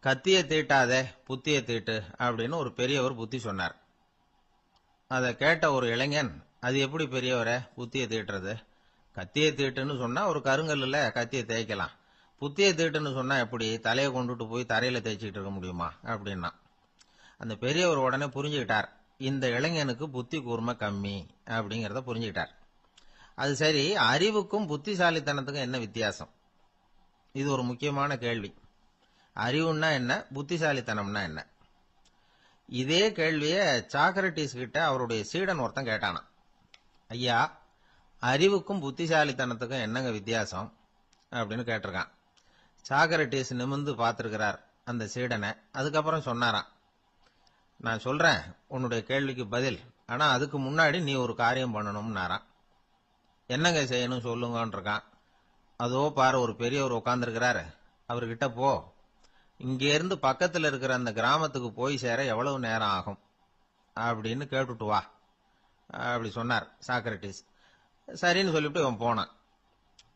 கத்திய தீட்டாதே புத்திய தீட்டு அப்படின்னு ஒரு பெரியவர் புத்தி சொன்னார். அதை கேட்ட ஒரு இளைஞன், அது எப்படி பெரியவரை புத்திய தீட்டுறது? கத்திய தீட்டுன்னு சொன்னா ஒரு கருங்கல்ல கத்திய தேய்க்கலாம், புத்திய தீட்டுன்னு சொன்னா எப்படி தலையை கொண்டுட்டு போய் தரையில தேய்ச்சிட்டு இருக்க முடியுமா அப்படின்னா. அந்த பெரியவர் உடனே புரிஞ்சுக்கிட்டார், இந்த இளைஞனுக்கு புத்தி கூர்மை கம்மி அப்படிங்கறத புரிஞ்சுக்கிட்டார். அது சரி, அறிவுக்கும் புத்திசாலித்தனத்துக்கும் என்ன வித்தியாசம்? இது ஒரு முக்கியமான கேள்வி. அறிவுன்னா என்ன, புத்திசாலித்தனம்னா என்ன? இதே கேள்விய சாக்ரட்டிஸ் கிட்ட அவருடைய சீடன் ஒருத்தன் கேட்டானா. ஐயா, அறிவுக்கும் புத்திசாலித்தனத்துக்கும் என்னங்க வித்தியாசம் அப்படின்னு கேட்டிருக்கான். சாக்ரட்டிஸ் நிமிர்ந்து பார்த்திருக்கிறார் அந்த சீடனை. அதுக்கப்புறம் சொன்னாராம், நான் சொல்றேன் உன்னுடைய கேள்விக்கு பதில், ஆனா அதுக்கு முன்னாடி நீ ஒரு காரியம் பண்ணணும்னாராம். என்னங்க செய்யணும் சொல்லுங்கன்னு இருக்கான். அதோ பாரு, ஒரு பெரியவர் உட்கார்ந்துருக்கிறாரு, அவர்கிட்ட போ, இங்க இருந்து பக்கத்துல இருக்கிற அந்த கிராமத்துக்கு போய் சேர எவ்வளவு நேரம் ஆகும் அப்படின்னு கேட்டுட்டு வா அப்படி சொன்னார் சாக்ரட்டிஸ். சரின்னு சொல்லிவிட்டு இவன் போனான்.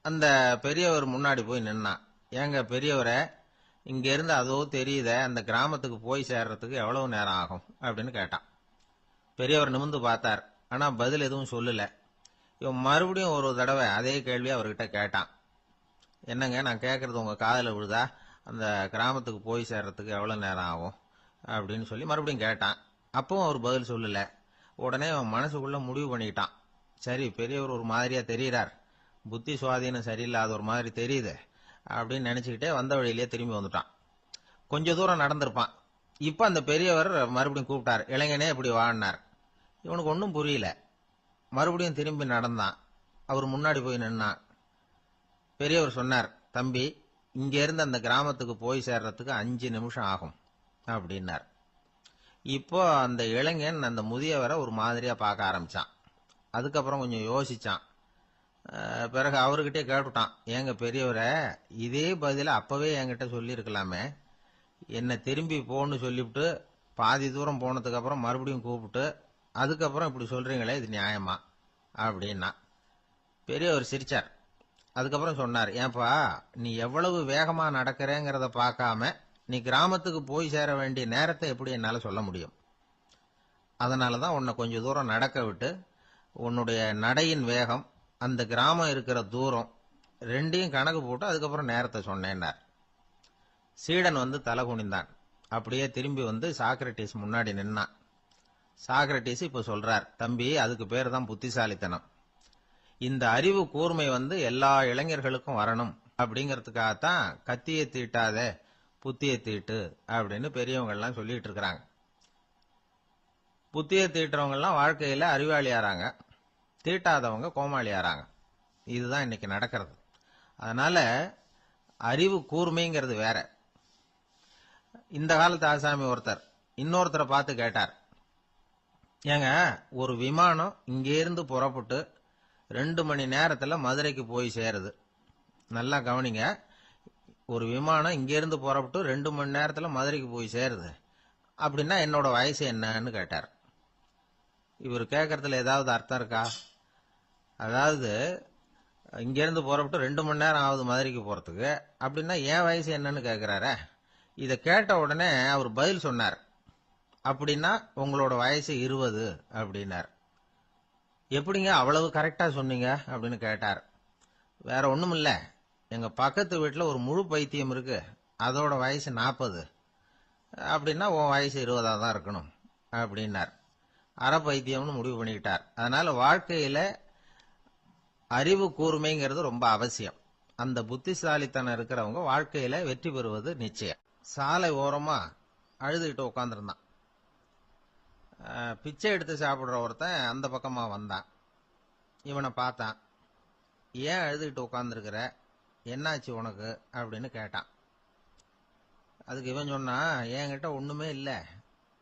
அந்த பெரியவர் முன்னாடி போய் நின்னான். ஏங்க பெரியவரை, இங்க இருந்து அதோ தெரியுத அந்த கிராமத்துக்கு போய் சேர்றதுக்கு எவ்வளவு நேரம் ஆகும் அப்படின்னு கேட்டான். பெரியவர் நிமிர்ந்து பார்த்தார், ஆனா பதில் எதுவும் சொல்லல. இவன் மறுபடியும் ஒரு தடவை அதே கேள்வி அவர்கிட்ட கேட்டான். என்னங்க, நான் கேட்கறது உங்க காதுல விழுதா? அந்த கிராமத்துக்கு போய் சேர்றதுக்கு எவ்வளவு நேரம் ஆகும் அப்படின்னு சொல்லி மறுபடியும் கேட்டான். அப்பவும் அவர் பதில் சொல்லல. உடனே அவன் மனசுக்குள்ள முடிவு பண்ணிக்கிட்டான், சரி பெரியவர் ஒரு மாதிரியா தெரிகிறார், புத்தி சுவாதீனம் சரியில்லாத ஒரு மாதிரி தெரியுது அப்படின்னு நினைச்சுக்கிட்டே வந்த வழியிலேயே திரும்பி வந்துட்டான். கொஞ்ச தூரம் நடந்திருப்பான். இப்ப அந்த பெரியவர் மறுபடியும் கூப்பிட்டார், இளைஞனே இப்படி வாழ்னார். இவனுக்கு ஒன்னும் புரியல. மறுபடியும் திரும்பி நடந்தான். அவர் முன்னாடி போய் நின்னான். பெரியவர் சொன்னார், தம்பி, இங்க இருந்து அந்த கிராமத்துக்கு போய் சேர்றதுக்கு 5 நிமிஷம் ஆகும் அப்படின்னார். இப்போ அந்த இளைஞன் அந்த முதியவரை ஒரு மாதிரியா பார்க்க ஆரம்பிச்சான். அதுக்கப்புறம் கொஞ்சம் யோசிச்சான். பிறகு அவர்கிட்டே கேட்டுட்டான், ஏங்க பெரியவரை, இதே பதில அப்பவே என்கிட்ட சொல்லி இருக்கலாமே, என்ன திரும்பி போன்னு சொல்லிவிட்டு பாதி தூரம் போனதுக்கு அப்புறம் மறுபடியும் கூப்பிட்டு அதுக்கப்புறம் இப்படி சொல்றீங்களே, இது நியாயமா அப்படின்னா. பெரியவர் சிரிச்சார். அதுக்கப்புறம் சொன்னார், ஏன்பா, நீ எவ்வளவு வேகமா நடக்கிறேங்கிறத பார்க்காம நீ கிராமத்துக்கு போய் சேர வேண்டிய நேரத்தை எப்படி என்னால சொல்ல முடியும்? அதனாலதான் உன்னை கொஞ்ச தூரம் நடக்க விட்டு உன்னுடைய நடையின் வேகம், அந்த கிராமம் இருக்கிற தூரம் ரெண்டையும் கணக்கு போட்டு அதுக்கப்புறம் நேரத்தை சொன்னேன்னார். சீடன் வந்து தலை குனிந்தான். அப்படியே திரும்பி வந்து சாக்ரட்டிஸ் முன்னாடி நின்னான். சாக்ரட்டிஸ் இப்ப சொல்றார், தம்பி, அதுக்கு பேர் தான் புத்திசாலித்தனம். இந்த அறிவு கூர்மை வந்து எல்லா இளைஞர்களுக்கும் வரணும் அப்படிங்கறதுக்காகத்தான் கத்தியை தீட்டாத புத்தியை தீட்டு அப்படின்னு பெரியவங்க எல்லாம் சொல்லிட்டு இருக்கிறாங்க. புத்தியை தீட்டுறவங்க எல்லாம் வாழ்க்கையில அறிவாளியாராங்க, தீட்டாதவங்க கோமாளியாராங்க. இதுதான் இன்னைக்கு நடக்கிறது. அதனால அறிவு கூர்மைங்கிறது வேற. இந்த காலத்து ஆசாமி ஒருத்தர் இன்னொருத்தரை பார்த்து கேட்டார், ஏங்க, ஒரு விமானம் இங்கே இருந்து புறப்பட்டு 2 மணி நேரத்துல மதுரைக்கு போய் சேருது. நல்லா கவனிங்க, ஒரு விமானம் இங்க இருந்து புறப்பட்டு 2 மணி நேரத்துல மதுரைக்கு போய் சேருது அப்படின்னா என்னோட வயசு என்னன்னு கேட்டார். இவர் கேட்கறதுல ஏதாவது அர்த்தம் இருக்கா? அதாவது இங்க இருந்து புறப்பட்டு 2 மணி நேரம் ஆகுது மதுரைக்கு போறதுக்கு, அப்படின்னா என் வயசு என்னன்னு கேட்கிறார. இத கேட்ட உடனே அவர் பதில் சொன்னார், அப்படின்னா உங்களோட வயசு 20 அப்படின்னார். எப்படிங்க அவ்வளவு கரெக்டா சொன்னீங்க அப்படின்னு கேட்டார். வேற ஒண்ணும் இல்ல, எங்க பக்கத்து வீட்டுல ஒரு முழு பைத்தியம் இருக்கு, அதோட வயசு 40, அப்படின்னா உன் வயசு 20 தான் இருக்கணும் அப்படின்னார். அரை பைத்தியம்னு முடிவு பண்ணிக்கிட்டார். அதனால வாழ்க்கையில அறிவு கூர்மைங்கிறது ரொம்ப அவசியம். அந்த புத்திசாலித்தனம் இருக்கிறவங்க வாழ்க்கையில வெற்றி பெறுவது நிச்சயம். சாலை ஓரமா அழுதுகிட்டு உட்காந்துருந்தான். பிச்சை எடுத்து சாப்பிடுற ஒருத்தன் அந்த பக்கமா வந்தான். இவனை பார்த்தான். ஏன் அழுதுகிட்டு உட்காந்துருக்கிற, என்னாச்சு உனக்கு அப்படின்னு கேட்டான். அதுக்கு இவன் சொன்னா, என்கிட்ட ஒண்ணுமே இல்லை,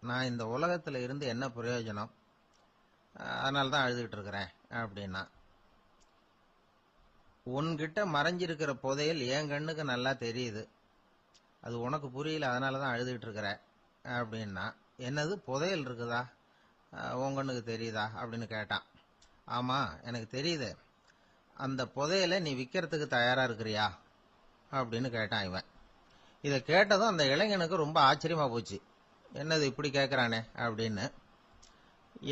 நான் இந்த உலகத்துல இருந்து என்ன பிரயோஜனம், அதனாலதான் அழுதுகிட்டு இருக்கிறேன் அப்படின்னா. உன்கிட்ட மறைஞ்சிருக்கிற புதையல் என் கண்ணுக்கு நல்லா தெரியுது, அது உனக்கு புரியல, அதனாலதான் அழுதுகிட்டு இருக்கிற அப்படின்னா. என்னது, புதையல் இருக்குதா, உன் கண்ணுக்கு தெரியுதா அப்படின்னு கேட்டான். ஆமா, எனக்கு தெரியுது, அந்த புதையலை நீ விற்கிறதுக்கு தயாரா இருக்கிறியா அப்படின்னு கேட்டான் இவன். இதை கேட்டதும் அந்த இளைஞனுக்கு ரொம்ப ஆச்சரியமா போச்சு. என்னது இப்படி கேட்கறானே அப்படின்னு.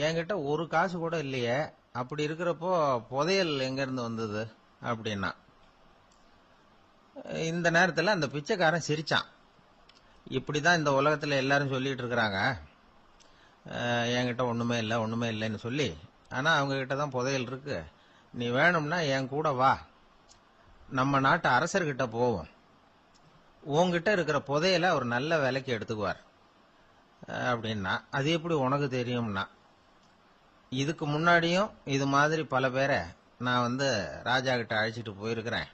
என்கிட்ட ஒரு காசு கூட இல்லையே, அப்படி இருக்கிறப்போ புதையல் எங்க இருந்து வந்தது அப்படின்னா. இந்த நேரத்துல அந்த பிச்சைக்காரன் சிரிச்சான். இப்படிதான் இந்த உலகத்துல எல்லாரும் சொல்லிட்டு இருக்கிறாங்க, என்கிட்ட ஒண்ணுமே இல்லை ஒண்ணுமே இல்லைன்னு சொல்லி. ஆனா அவங்க கிட்ட தான் புதையல் இருக்கு. நீ வேணும்னா என் கூட வா, நம்ம நாட்டு அரசர்கிட்ட போவோம், உன்கிட்ட இருக்கிற புதையலை அவர் நல்ல விலைக்கு எடுத்துக்குவார் அப்படின்னா. அது எப்படி உனக்கு தெரியும்னா, இதுக்கு முன்னாடியும் இது மாதிரி பல பேரை நான் ராஜா கிட்ட அழைச்சிட்டு போயிருக்கிறேன்.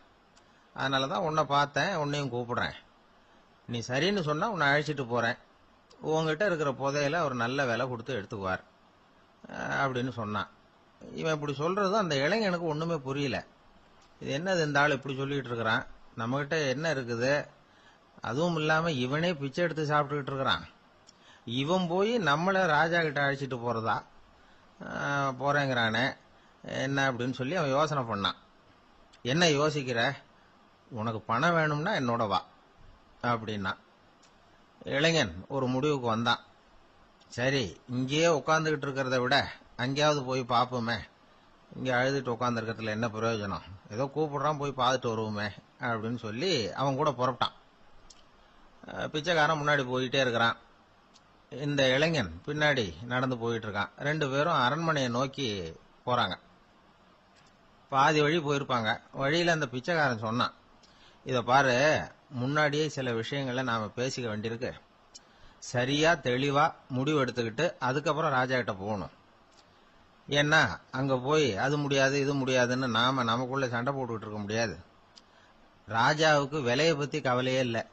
அதனாலதான் உன்னை பார்த்தேன், உன்னையும் கூப்பிடுறேன். நீ சரின்னு சொன்னா உன்னை அழைச்சிட்டு போறேன், உங்ககிட்ட இருக்கிற புதையலை அவர் நல்ல விலை கொடுத்து எடுத்துக்குவார் அப்படின்னு சொன்னான். இவன் இப்படி சொல்றதும் அந்த இளைஞனுக்கு ஒண்ணுமே புரியல. இது என்னது இந்த ஆள் இப்படி சொல்லிட்டு இருக்கிறான், நம்மகிட்ட என்ன இருக்குது, அதுவும் இல்லாம இவனே பிச்சை எடுத்து சாப்பிட்டுக்கிட்டு இருக்கிறான், இவன் போய் நம்மள ராஜா கிட்ட அழைச்சிட்டு போறதா போறேங்கிறானே என்ன அப்படின்னு சொல்லி அவன் யோசனை பண்ணான். என்ன யோசிக்கிற, உனக்கு பணம் வேணும்னா என்னோட வா அப்படின்னா. இளைஞன் ஒரு முடிவுக்கு வந்தான். சரி, இங்கேயே உட்காந்துக்கிட்டு இருக்கிறத விட அங்கேயாவது போய் பார்ப்போமே, இங்க அழுதுட்டு உட்காந்து இருக்கிறதுல என்ன பிரயோஜனம், ஏதோ கூப்பிடுறான் போய் பார்த்துட்டு வருவோமே அப்படின்னு சொல்லி அவன் கூட புறப்பட்டான். பிச்சைக்காரன் முன்னாடி போயிட்டே இருக்கிறான், இந்த இளைஞன் பின்னாடி நடந்து போயிட்டு இருக்கான். ரெண்டு பேரும் அரண்மனையை நோக்கி போறாங்க. பாதி வழி போயிருப்பாங்க. வழியில அந்த பிச்சைக்காரன் சொன்னான், இத பாரு, முன்னாடியே சில விஷயங்களை நாம பேசிக்க வேண்டியிருக்கு, சரியா தெளிவா முடிவு எடுத்துக்கிட்டு அதுக்கப்புறம் ராஜா கிட்ட போகணும். ஏன்னா அங்க போய் அது முடியாது இது முடியாதுன்னு நாம நமக்குள்ள சண்டை போட்டுக்கிட்டு இருக்க முடியாது. ராஜாவுக்கு விலையை பத்தி கவலையே இல்லை,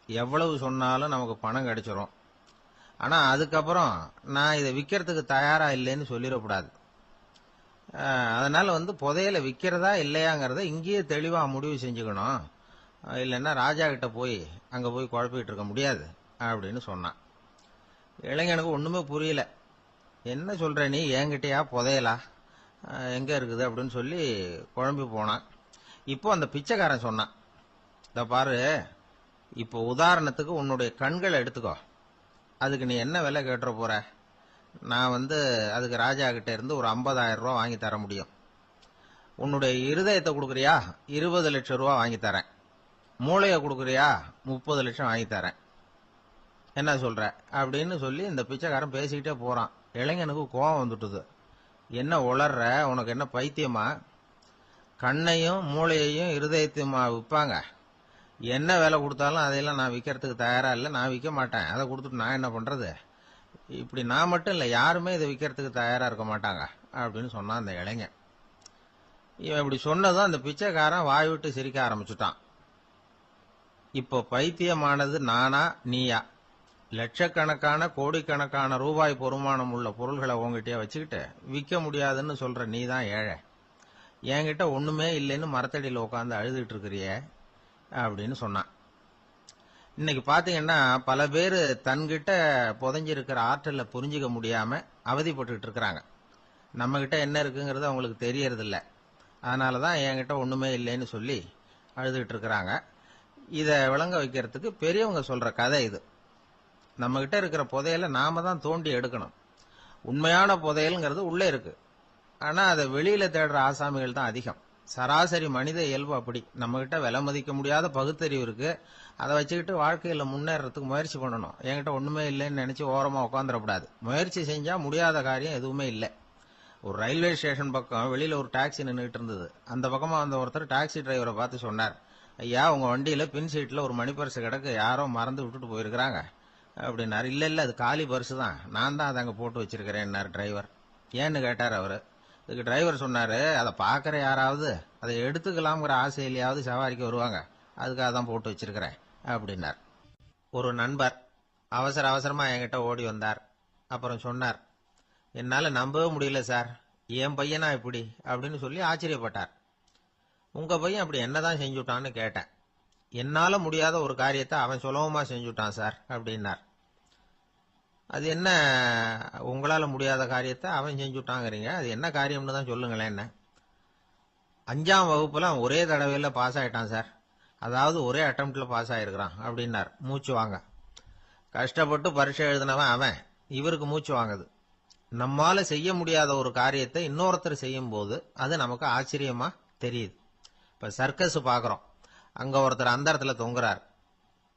எவ்வளவு சொன்னாலும் நமக்கு பணம் கிடைச்சிரும். ஆனா அதுக்கப்புறம் நான் இதை விற்கிறதுக்கு தயாரா இல்லைன்னு சொல்லிடக்கூடாது. அதனால புதையல விற்கிறதா இல்லையாங்கிறத இங்கேயே தெளிவா முடிவு செஞ்சுக்கணும், இல்லைன்னா ராஜா கிட்ட போய் அங்க போய் குழப்பிட்டு இருக்க முடியாது அப்படின்னு சொன்னான். இளைஞனுக்கு ஒண்ணுமே புரியல. என்ன சொல்ற நீ, என்கிட்டயா புதையலா, எங்க இருக்குது அப்படின்னு சொல்லி குழம்பி போனான். இப்போ அந்த பிச்சைக்காரன் சொன்னான், இத பாரு, இப்போ உதாரணத்துக்கு உன்னுடைய கண்களை எடுத்துக்கோ, அதுக்கு நீ என்ன விலை கேட்டுற போற, நான் அதுக்கு ராஜா கிட்ட இருந்து ஒரு 50,000 ரூபா வாங்கி தர முடியும். உன்னுடைய இருதயத்தை கொடுக்குறியா, 20 லட்சம் ரூபா வாங்கி தரேன். மூளைய கொடுக்குறியா, 30 லட்சம் வாங்கி தரேன். என்ன சொல்ற அப்படின்னு சொல்லி இந்த பிச்சைக்காரன் பேசிக்கிட்டே போறான். இளைஞனுக்கு கோபம் வந்துட்டுது. என்ன உளர்ற, உனக்கு என்ன பைத்தியமா, கண்ணையும் மூளையையும் இருதயத்தையுமா விற்பாங்க, என்ன விலை கொடுத்தாலும் அதையெல்லாம் நான் விற்கிறதுக்கு தயாரா இல்லை, நான் விற்க மாட்டேன், அதை கொடுத்துட்டு நான் என்ன பண்றது, இப்படி நான் மட்டும் இல்லை யாருமே இதை விற்கிறதுக்கு தயாரா இருக்க மாட்டாங்க அப்படின்னு சொன்னான் அந்த இளைஞன். இவன் இப்படி சொன்னதும் அந்த பிச்சைக்காரன் வாய் விட்டு சிரிக்க ஆரம்பிச்சுட்டான். இப்போ பைத்தியமானது நானா நீயா, லட்சக்கணக்கான கோடிக்கணக்கான ரூபாய் பொறுமானம் உள்ள பொருள்களை உங்ககிட்டயே வச்சுக்கிட்டு விற்க முடியாதுன்னு சொல்ற நீ தான் ஏழை, என்கிட்ட ஒண்ணுமே இல்லைன்னு மரத்தடியில் உட்காந்து அழுதுட்டு இருக்கிறியே அப்படின்னு சொன்னான். இன்னைக்கு பாத்தீங்கன்னா பல பேர் தன்கிட்ட புதைஞ்சிருக்கிற ஆற்றலை புரிஞ்சிக்க முடியாம அவதிப்பட்டு இருக்கிறாங்க. நம்ம கிட்ட என்ன இருக்குங்கிறது அவங்களுக்கு தெரியறது இல்ல, அதனாலதான் என்கிட்ட ஒண்ணுமே இல்லைன்னு சொல்லி அழுதுகிட்டு இருக்கிறாங்க. இத விளங்க வைக்கிறதுக்கு பெரியவங்க சொல்ற கதை இது. நம்ம கிட்ட இருக்கிற புதையலை நாம தான் தோண்டி எடுக்கணும். உண்மையான புதையல்ங்கிறது உள்ளே இருக்கு, ஆனா அதை வெளியில தேடுற ஆசாமிகள் தான் அதிகம். சராசரி மனித இயல்பு அப்படி. நம்ம கிட்ட விலை மதிக்க முடியாத பகுத்தறிவு இருக்கு, அதை வச்சுக்கிட்டு வாழ்க்கையில முன்னேறதுக்கு முயற்சி பண்ணணும். என்கிட்ட ஒண்ணுமே இல்லைன்னு நினைச்சு ஓரமா உட்காந்துடக்கூடாது. முயற்சி செஞ்சா முடியாத காரியம் எதுவுமே இல்லை. ஒரு ரயில்வே ஸ்டேஷன் பக்கம் வெளியில ஒரு டாக்ஸி நின்றுட்டு இருந்தது. அந்த பக்கமா வந்த ஒருத்தர் டாக்ஸி டிரைவரை பார்த்து சொன்னார், ஐயா, உங்க வண்டியில பின் சீட்ல ஒரு மணி பர்ஸ் கிடக்கு, யாரோ மறந்து விட்டுட்டு போயிருக்கிறாங்க அப்படின்னாரு. இல்ல இல்ல, அது காலி பர்ஸ் தான், நான் தான் அதை அங்க போட்டு வச்சிருக்கிறேன் டிரைவர். ஏன்னு கேட்டார் அவரு. இதுக்கு டிரைவர் சொன்னாரு, அதை பாக்குற யாராவது அதை எடுத்துக்கலாம்ங்கிற ஆசையிலேயாவது சவாரிக்கு வருவாங்க, அதுக்காக தான் போட்டு வச்சிருக்கிறேன் அப்படின்னார். ஒரு நண்பர் அவசர அவசரமா என்கிட்ட ஓடி வந்தார். அப்புறம் சொன்னார், என்னால நம்பவே முடியல சார், என் பையனா இப்படி அப்படின்னு சொல்லி ஆச்சரியப்பட்டார். உங்க பையன் அப்படி என்னதான் செஞ்சுட்டான்னு கேட்டேன். என்னால முடியாத ஒரு காரியத்தை அவன் சுலபமா செஞ்சுட்டான் சார் அப்படின்னார். அது என்ன, உங்களால முடியாத காரியத்தை அவன் செஞ்சுட்டாங்கிறீங்க, அது என்ன காரியம்னு தான் சொல்லுங்களேன். என்ன, 5ஆம் வகுப்புல அவன் ஒரே தடவையில பாஸ் ஆயிட்டான் சார். அதாவது ஒரே அட்டம்ப்ட்ல பாஸ் ஆயிருக்கிறான் அப்படின்னார். மூச்சு வாங்க. கஷ்டப்பட்டு பரீட்சை எழுதினவன் அவன், இவருக்கு மூச்சு வாங்குது. நம்மால செய்ய முடியாத ஒரு காரியத்தை இன்னொருத்தர் செய்யும் போது அது நமக்கு ஆச்சரியமா தெரியுது. இப்ப சர்க்கஸ் பாக்குறோம், அங்க ஒருத்தர் அந்தரத்துல தொங்குறார்.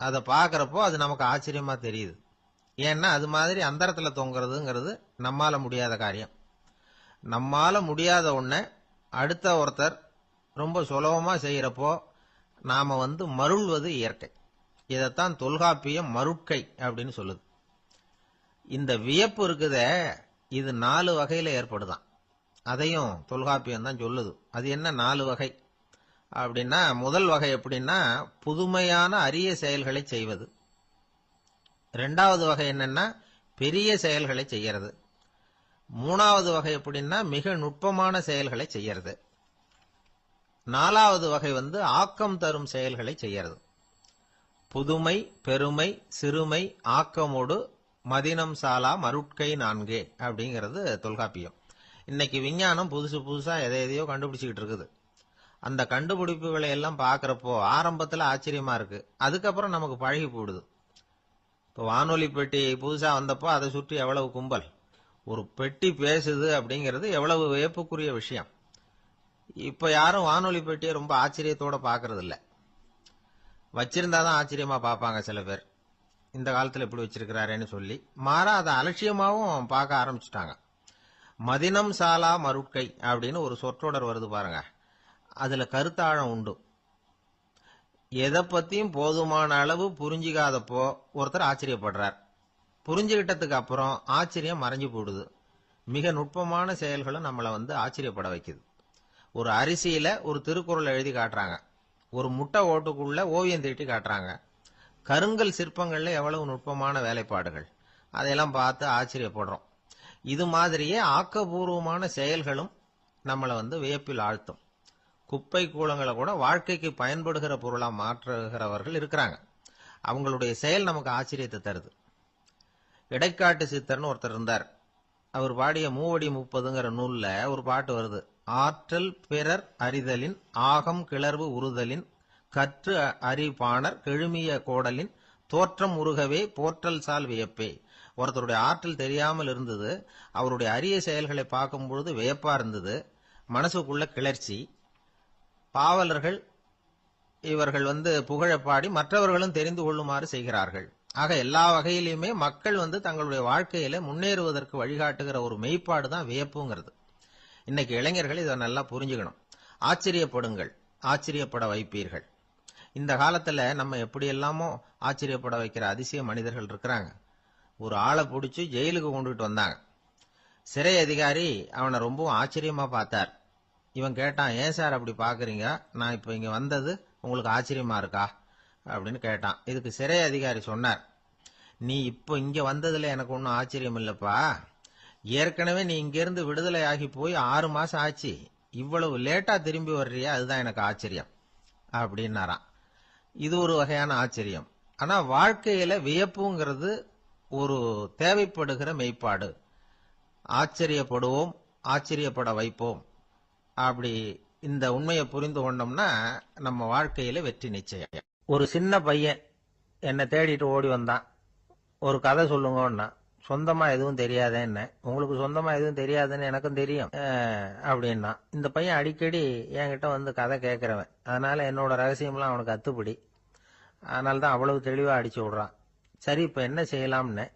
அதை பாக்குறப்போ அது நமக்கு ஆச்சரியமா தெரியுது. ஏன்னா அது மாதிரி அந்தரத்துல தொங்குறதுங்கிறது நம்மால முடியாத காரியம். நம்மால முடியாத ஒண்ண அடுத்த ஒருத்தர் ரொம்ப சுலபமா செய்யறப்போ நாம மருள்வது இயற்கை. இதைத்தான் தொல்காப்பியம் மருட்கை அப்படின்னு சொல்லுது. இந்த வியப்பு இருக்குதே, இது 4 வகையில ஏற்படுதான். அதையும் தொல்காப்பியம் தான் சொல்லுது. அது என்ன 4 வகை அப்படின்னா, முதல் வகை எப்படின்னா புதுமையான அரிய செயல்களை செய்வது. 2வது வகை என்னன்னா பெரிய செயல்களை செய்யறது. 3வது வகை எப்படின்னா மிக நுட்பமான செயல்களை செய்யறது. 4வது வகை ஆக்கம் தரும் செயல்களை செய்யறது. புதுமை, பெருமை, சிறுமை, ஆக்கமோடு மதினம் சாலா மருட்கை 4 அப்படிங்கிறது தொல்காப்பியம். இன்னைக்கு விஞ்ஞானம் புதுசு புதுசா எதையோ கண்டுபிடிச்சுக்கிட்டு இருக்குது. அந்த கண்டுபிடிப்புகளை எல்லாம் பாக்குறப்போ ஆரம்பத்துல ஆச்சரியமா இருக்கு, அதுக்கப்புறம் நமக்கு பழகி போடுது. இப்போ வானொலி பெட்டி புதுசா வந்தப்போ அதை சுற்றி எவ்வளவு கும்பல், ஒரு பெட்டி பேசுது அப்படிங்கிறது எவ்வளவு வியப்புக்குரிய விஷயம். இப்ப யாரும் வானொலி பெட்டியை ரொம்ப ஆச்சரியத்தோட பாக்குறது இல்ல. வச்சிருந்தாதான் ஆச்சரியமா பார்ப்பாங்க சில பேர். இந்த காலத்துல எப்படி வச்சிருக்கிறாரேன்னு சொல்லி மாறா அதை அலட்சியமாவும் பார்க்க ஆரம்பிச்சுட்டாங்க. மதினம் சாலா மருட்கை அப்படின்னு ஒரு சொற்றொடர் வருது பாருங்க, அதுல கருத்தாழம் உண்டு. எதை பத்தியும் போதுமான அளவு புரிஞ்சிக்காதப்போ ஒருத்தர் ஆச்சரியப்படுறார். புரிஞ்சுகிட்டதுக்கு அப்புறம் ஆச்சரியம் மறைஞ்சு போடுது. மிக நுட்பமான செயல்களும் நம்மளை ஆச்சரியப்பட வைக்குது. ஒரு அரிசியில ஒரு திருக்குறள் எழுதி காட்டுறாங்க, ஒரு முட்டை ஓட்டுக்குள்ள ஓவியம் தீட்டி காட்டுறாங்க. கருங்கல் சிற்பங்கள்ல எவ்வளவு நுட்பமான வேலைப்பாடுகள், அதையெல்லாம் பார்த்து ஆச்சரியப்படுறோம். இது மாதிரியே ஆக்கப்பூர்வமான செயல்களும் நம்மளை வியப்பில் ஆழ்த்தும். குப்பை கூலங்களை கூட வாழ்க்கைக்கு பயன்படுகிற பொருளா மாற்றுகிறவர்கள் இருக்கிறாங்க. அவங்களுடைய செயல் நமக்கு ஆச்சரியத்தை தருது. இடைக்காட்டு சித்தர்னு ஒருத்தர் இருந்தார். அவர் பாடிய மூவடி 30ங்கிற நூல்ல ஒரு பாட்டு வருது. ஆற்றல் பிறர் அறிதலின் ஆகம் கிளர்வு உறுதலின் கற்று அறிபாணர் கெழுமிய கோடலின் தோற்றம் உருகவே போற்றல் சால் வியப்பே. ஒருத்தருடைய ஆற்றல் தெரியாமல் இருந்தது, அவருடைய அரிய செயல்களை பார்க்கும் பொழுது வியப்பா இருந்தது, மனசுக்குள்ள கிளர்ச்சி. பாவலர்கள் இவர்கள் புகழப்பாடி மற்றவர்களும் தெரிந்து கொள்ளுமாறு செய்கிறார்கள். ஆக எல்லா வகையிலுமே மக்கள் தங்களுடைய வாழ்க்கையில முன்னேறுவதற்கு வழிகாட்டுகிற ஒரு மெய்ப்பாடு தான் வியப்புங்கிறது. இன்னைக்கு இளைஞர்கள் இதை நல்லா புரிஞ்சுக்கணும். ஆச்சரியப்படுங்கள், ஆச்சரியப்பட வைப்பீர்கள். இந்த காலத்துல நம்ம எப்படி எல்லாமோ ஆச்சரியப்பட வைக்கிற அதிசய மனிதர்கள் இருக்கிறாங்க. ஒரு ஆளை பிடிச்சி ஜெயிலுக்கு கொண்டுட்டு வந்தாங்க. சிறை அதிகாரி அவனை ரொம்பவும் ஆச்சரியமா பார்த்தார். இவன் கேட்டான், ஏன் சார் அப்படி பாக்குறீங்க, நான் இப்ப இங்க வந்தது உங்களுக்கு ஆச்சரியமா இருக்கா அப்படின்னு கேட்டான். இதுக்கு சிறை அதிகாரி சொன்னார், நீ இப்போ இங்க வந்ததுல எனக்கு ஒன்னும் ஆச்சரியம் இல்லப்பா, ஏற்கனவே நீ இங்கிருந்து விடுதலை ஆகி போய் 6 மாசம் ஆச்சு, இவ்வளவு லேட்டா திரும்பி வர்றியா, அதுதான் எனக்கு ஆச்சரியம் அப்படின்னாராம். இது ஒரு வகையான ஆச்சரியம். ஆனா வாழ்க்கையில வியப்புங்கிறது ஒரு தேவைப்படுகிற மெய்ப்பாடு. ஆச்சரியப்படுவோம், ஆச்சரியப்பட வைப்போம். அப்படி இந்த உண்மையை புரிந்து கொண்டோம்னா நம்ம வாழ்க்கையில வெற்றி நிச்சயம். ஒரு சின்ன பையன் என்னை தேடிட்டு ஓடி வந்தான். ஒரு கதை சொல்லுங்கன்னா, சொந்தமா எதுவும் தெரியாதேன்னு. உங்களுக்கு சொந்தமா எதுவும் தெரியாதுன்னு எனக்கும் தெரியும் அப்படின்னா. இந்த பையன் அடிக்கடி என்கிட்ட கதை கேட்கிறவன், அதனால என்னோட ரகசியம்லாம் அவனுக்கு அத்துப்படி. அதனால்தான் அவ்வளவு தெளிவா அடிச்சு விடுறான். சரி, இப்ப என்ன செய்யலாம்னு.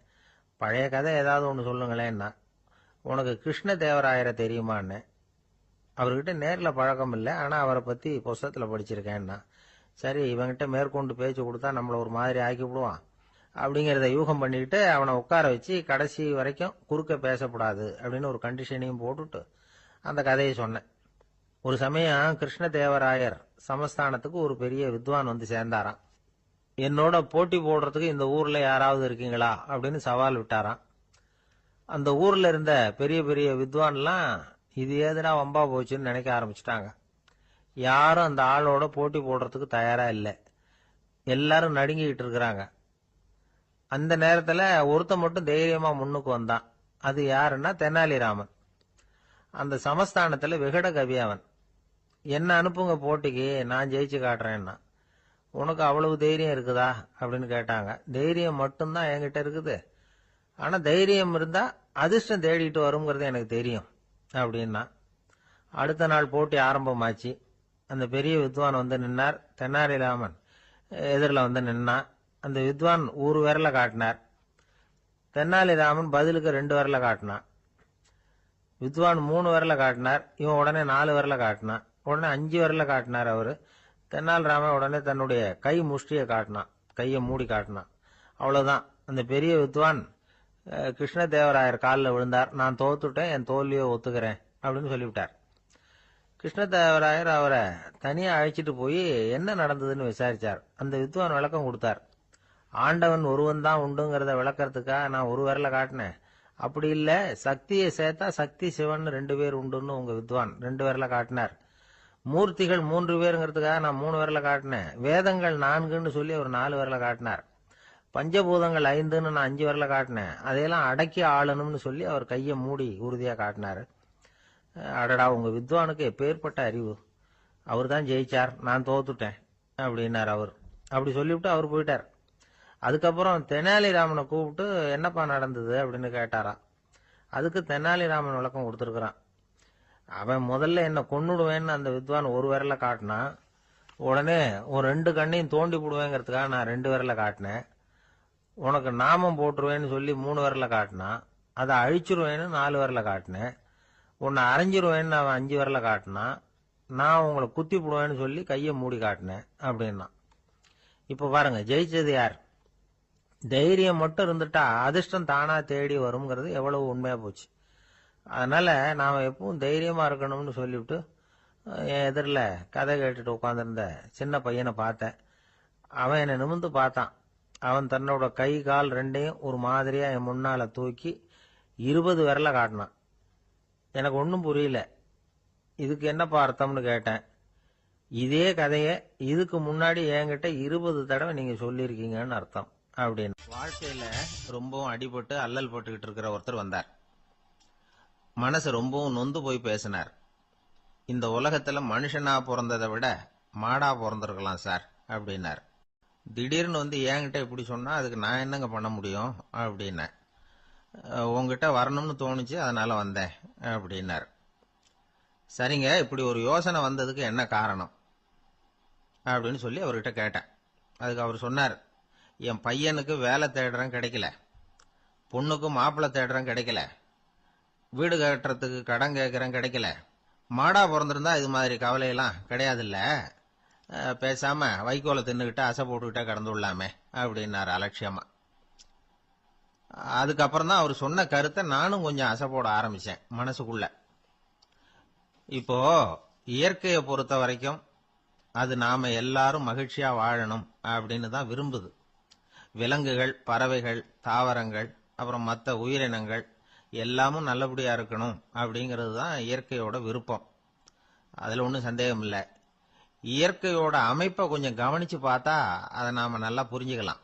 பழைய கதை ஏதாவது ஒன்று சொல்லுங்களேன்னா. உனக்கு கிருஷ்ண தேவராயரை தெரியுமான்னு. அவர்கிட்ட நேரில் பழக்கம் இல்லை, ஆனா அவரை பத்தி புஸ்தகத்துல படிச்சிருக்கேன்னா. சரி, இவங்கிட்ட மேற்கொண்டு பேச்சு கொடுத்தா நம்மள ஒரு மாதிரி ஆக்கி விடுவான் அப்படிங்கிறத யூகம் பண்ணிக்கிட்டு அவனை உட்கார வச்சு கடைசி வரைக்கும் குறுக்க பேசக்கூடாது அப்படின்னு ஒரு கண்டிஷனையும் போட்டுட்டு அந்த கதையை சொன்னேன். ஒரு சமயம் கிருஷ்ணதேவராயர் சமஸ்தானத்துக்கு ஒரு பெரிய வித்வான் சேர்ந்தாராம். என்னோட போட்டி போடுறதுக்கு இந்த ஊர்ல யாராவது இருக்கீங்களா அப்படின்னு சவால் விட்டாராம். அந்த ஊர்ல இருந்த பெரிய பெரிய வித்வான்லாம் இது ஏதுனா வம்பா போச்சுன்னு நினைக்க ஆரம்பிச்சுட்டாங்க. யாரும் அந்த ஆளோட போட்டி போடுறதுக்கு தயாரா இல்லை. எல்லாரும் நடுங்கிட்டு இருக்கிறாங்க. அந்த நேரத்துல ஒருத்த மட்டும் தைரியமா முன்னுக்கு வந்தான். அது யாருன்னா தெனாலிராமன். அந்த சமஸ்தானத்துல விகட கவி அவன். என்ன அனுப்புங்க போட்டிக்கு, நான் ஜெயிச்சு காட்டுறேன்னா. உனக்கு அவ்வளவு தைரியம் இருக்குதா அப்படின்னு கேட்டாங்க. தைரியம் மட்டும்தான் என்கிட்ட இருக்குது, ஆனா தைரியம் இருந்தா அதிர்ஷ்டம் தேடிட்டு வருங்கிறது எனக்கு தெரியும் அப்படின்னா. அடுத்த நாள் போட்டி ஆரம்பமாச்சு. அந்த பெரிய வித்வான் வந்து நின்னார். தென்னாலிராமன் எதிரில் வந்து நின்னான். அந்த வித்வான் ஒரு விரல காட்டினார். தென்னாலிராமன் பதிலுக்கு 2 விரல காட்டினான். வித்வான் 3 விரல காட்டினார். இவன் உடனே 4 விரல காட்டினான். உடனே 5 விரல காட்டினார் அவரு. தென்னாலிராமன் உடனே தன்னுடைய கை முஷ்டியை காட்டினான், கையை மூடி காட்டினான். அவ்வளவுதான். அந்த பெரிய வித்வான் கிருஷ்ணதேவராயர் காலில் விழுந்தார். நான் தோத்துட்டேன், என் தோல்வியை ஒத்துக்கிறேன் அப்படின்னு சொல்லிவிட்டார். கிருஷ்ணதேவராயர் அவரை தனியா அழைச்சிட்டு போய் என்ன நடந்ததுன்னு விசாரிச்சார். அந்த வித்வான் விளக்கம் கொடுத்தார். ஆண்டவன் ஒருவன் தான் உண்டுங்கிறத விளக்கறதுக்காக நான் ஒரு விரல காட்டினேன். அப்படி இல்ல, சக்தியை சேர்த்தா சக்தி சிவன் 2 பேர் உண்டுன்னு உங்க வித்வான் 2 விரல காட்டினார். மூர்த்திகள் 3 பேருங்கிறதுக்காக நான் 3 விரல காட்டினேன். வேதங்கள் 4ன்னு சொல்லி ஒரு 4 விரல காட்டினார். பஞ்சபூதங்கள் 5ன்னு நான் 5 விரல காட்டினேன். அதையெல்லாம் அடக்கி ஆளணும்னு சொல்லி அவர் கையை மூடி உறுதியா காட்டினாரு. அடடா, உங்க வித்வானுக்கு எப்பேற்பட்ட அறிவு! அவர் தான் ஜெயிச்சார், நான் தோத்துட்டேன் அப்படின்னார் அவர். அப்படி சொல்லிவிட்டு அவர் போயிட்டார். அதுக்கப்புறம் தெனாலிராமனை கூப்பிட்டு என்னப்பா நடந்தது அப்படின்னு கேட்டாராம். அதுக்கு தெனாலிராமன் விளக்கம் கொடுத்துருக்கிறான். அவன் முதல்ல என்ன கொன்னுடுவேன்னு அந்த வித்வான் ஒரு விரல காட்டினான். உடனே ஒரு 2 கண்ணையும் தோண்டி போடுவேங்கிறதுக்காக நான் 2 விரல காட்டினேன். உனக்கு நாமம் போட்டுருவேன்னு சொல்லி 3 விரல காட்டினான். அதை அழிச்சிருவேன்னு 4 விரல காட்டினேன். உன்னை அரைஞ்சிருவேன்னு அவன் 5 விரல காட்டினான். நான் உங்களை குத்தி போடுவேன்னு சொல்லி கையை மூடி காட்டினேன் அப்படின்னா. இப்ப பாருங்க, ஜெயிச்சது யார்? தைரியம் மட்டும் இருந்துட்டா அதிர்ஷ்டம் தானா தேடி வருங்கிறது எவ்வளவு உண்மையா போச்சு. அதனால நாம எப்பவும் தைரியமா இருக்கணும்னு சொல்லிவிட்டு என் எதிரில் கதை கேட்டுட்டு உட்காந்துருந்த சின்ன பையனை பார்த்தேன். அவன் என்னை நிமிர்ந்து பார்த்தான். அவன் தன்னோட கை கால் 2ஐயும் ஒரு மாதிரியா என் முன்னால தூக்கி 20 விரல காட்டினான். எனக்கு ஒன்றும் புரியல. இதுக்கு என்னப்பா அர்த்தம்னு கேட்டேன். இதே கதையை இதுக்கு முன்னாடி என்கிட்ட 20 தடவை நீங்க சொல்லியிருக்கீங்கன்னு அர்த்தம் அப்படின்னு. வாழ்க்கையில ரொம்பவும் அடிபட்டு அல்லல் போட்டுக்கிட்டு இருக்கிற ஒருத்தர் வந்தார். மனசு ரொம்பவும் நொந்து போய் பேசினார். இந்த உலகத்துல மனுஷனா பிறந்ததை விட மாடா பிறந்திருக்கலாம் சார் அப்படின்னார். திடீர்னு வந்து என்கிட்ட இப்படி சொன்னா அதுக்கு நான் என்னங்க பண்ண முடியும் அப்படின்னேன். உங்ககிட்ட வரணும்னு தோணுச்சு, அதனால வந்தேன் அப்படின்னார். சரிங்க, இப்படி ஒரு யோசனை வந்ததுக்கு என்ன காரணம் அப்படின்னு சொல்லி அவர்கிட்ட கேட்டேன். அதுக்கு அவர் சொன்னார், என் பையனுக்கு வேலை தேடுறேன் கிடைக்கல, பொண்ணுக்கு மாப்பிள்ளை தேடுறேன் கிடைக்கல, வீடு கட்டுறதுக்கு கடன் கேட்கறேன் கிடைக்கல. மாடா பிறந்திருந்தா இது மாதிரி கவலையெல்லாம் கிடையாதுல்ல, பேசாம வைக்கோலை தின்னுகிட்ட அசை போட்டுக்கிட்டே கடந்து விடலாமே அப்படின்னாரு அலட்சியமா. அதுக்கப்புறம் தான் அவர் சொன்ன கருத்தை நானும் கொஞ்சம் அசை போட ஆரம்பிச்சேன் மனசுக்குள்ள. இப்போ இயற்கையை பொறுத்த வரைக்கும் அது நாம எல்லாரும் மகிழ்ச்சியா வாழணும் அப்படின்னு தான் விரும்புது. விலங்குகள், பறவைகள், தாவரங்கள், அப்புறம் மற்ற உயிரினங்கள் எல்லாமும் நல்லபடியா இருக்கணும் அப்படிங்கிறது தான் இயற்கையோட விருப்பம். அதுல ஒன்றும் சந்தேகம் இல்லை. இயற்கையோட அமைப்பை கொஞ்சம் கவனிச்சு பார்த்தா அதை நாம நல்லா புரிஞ்சுக்கலாம்.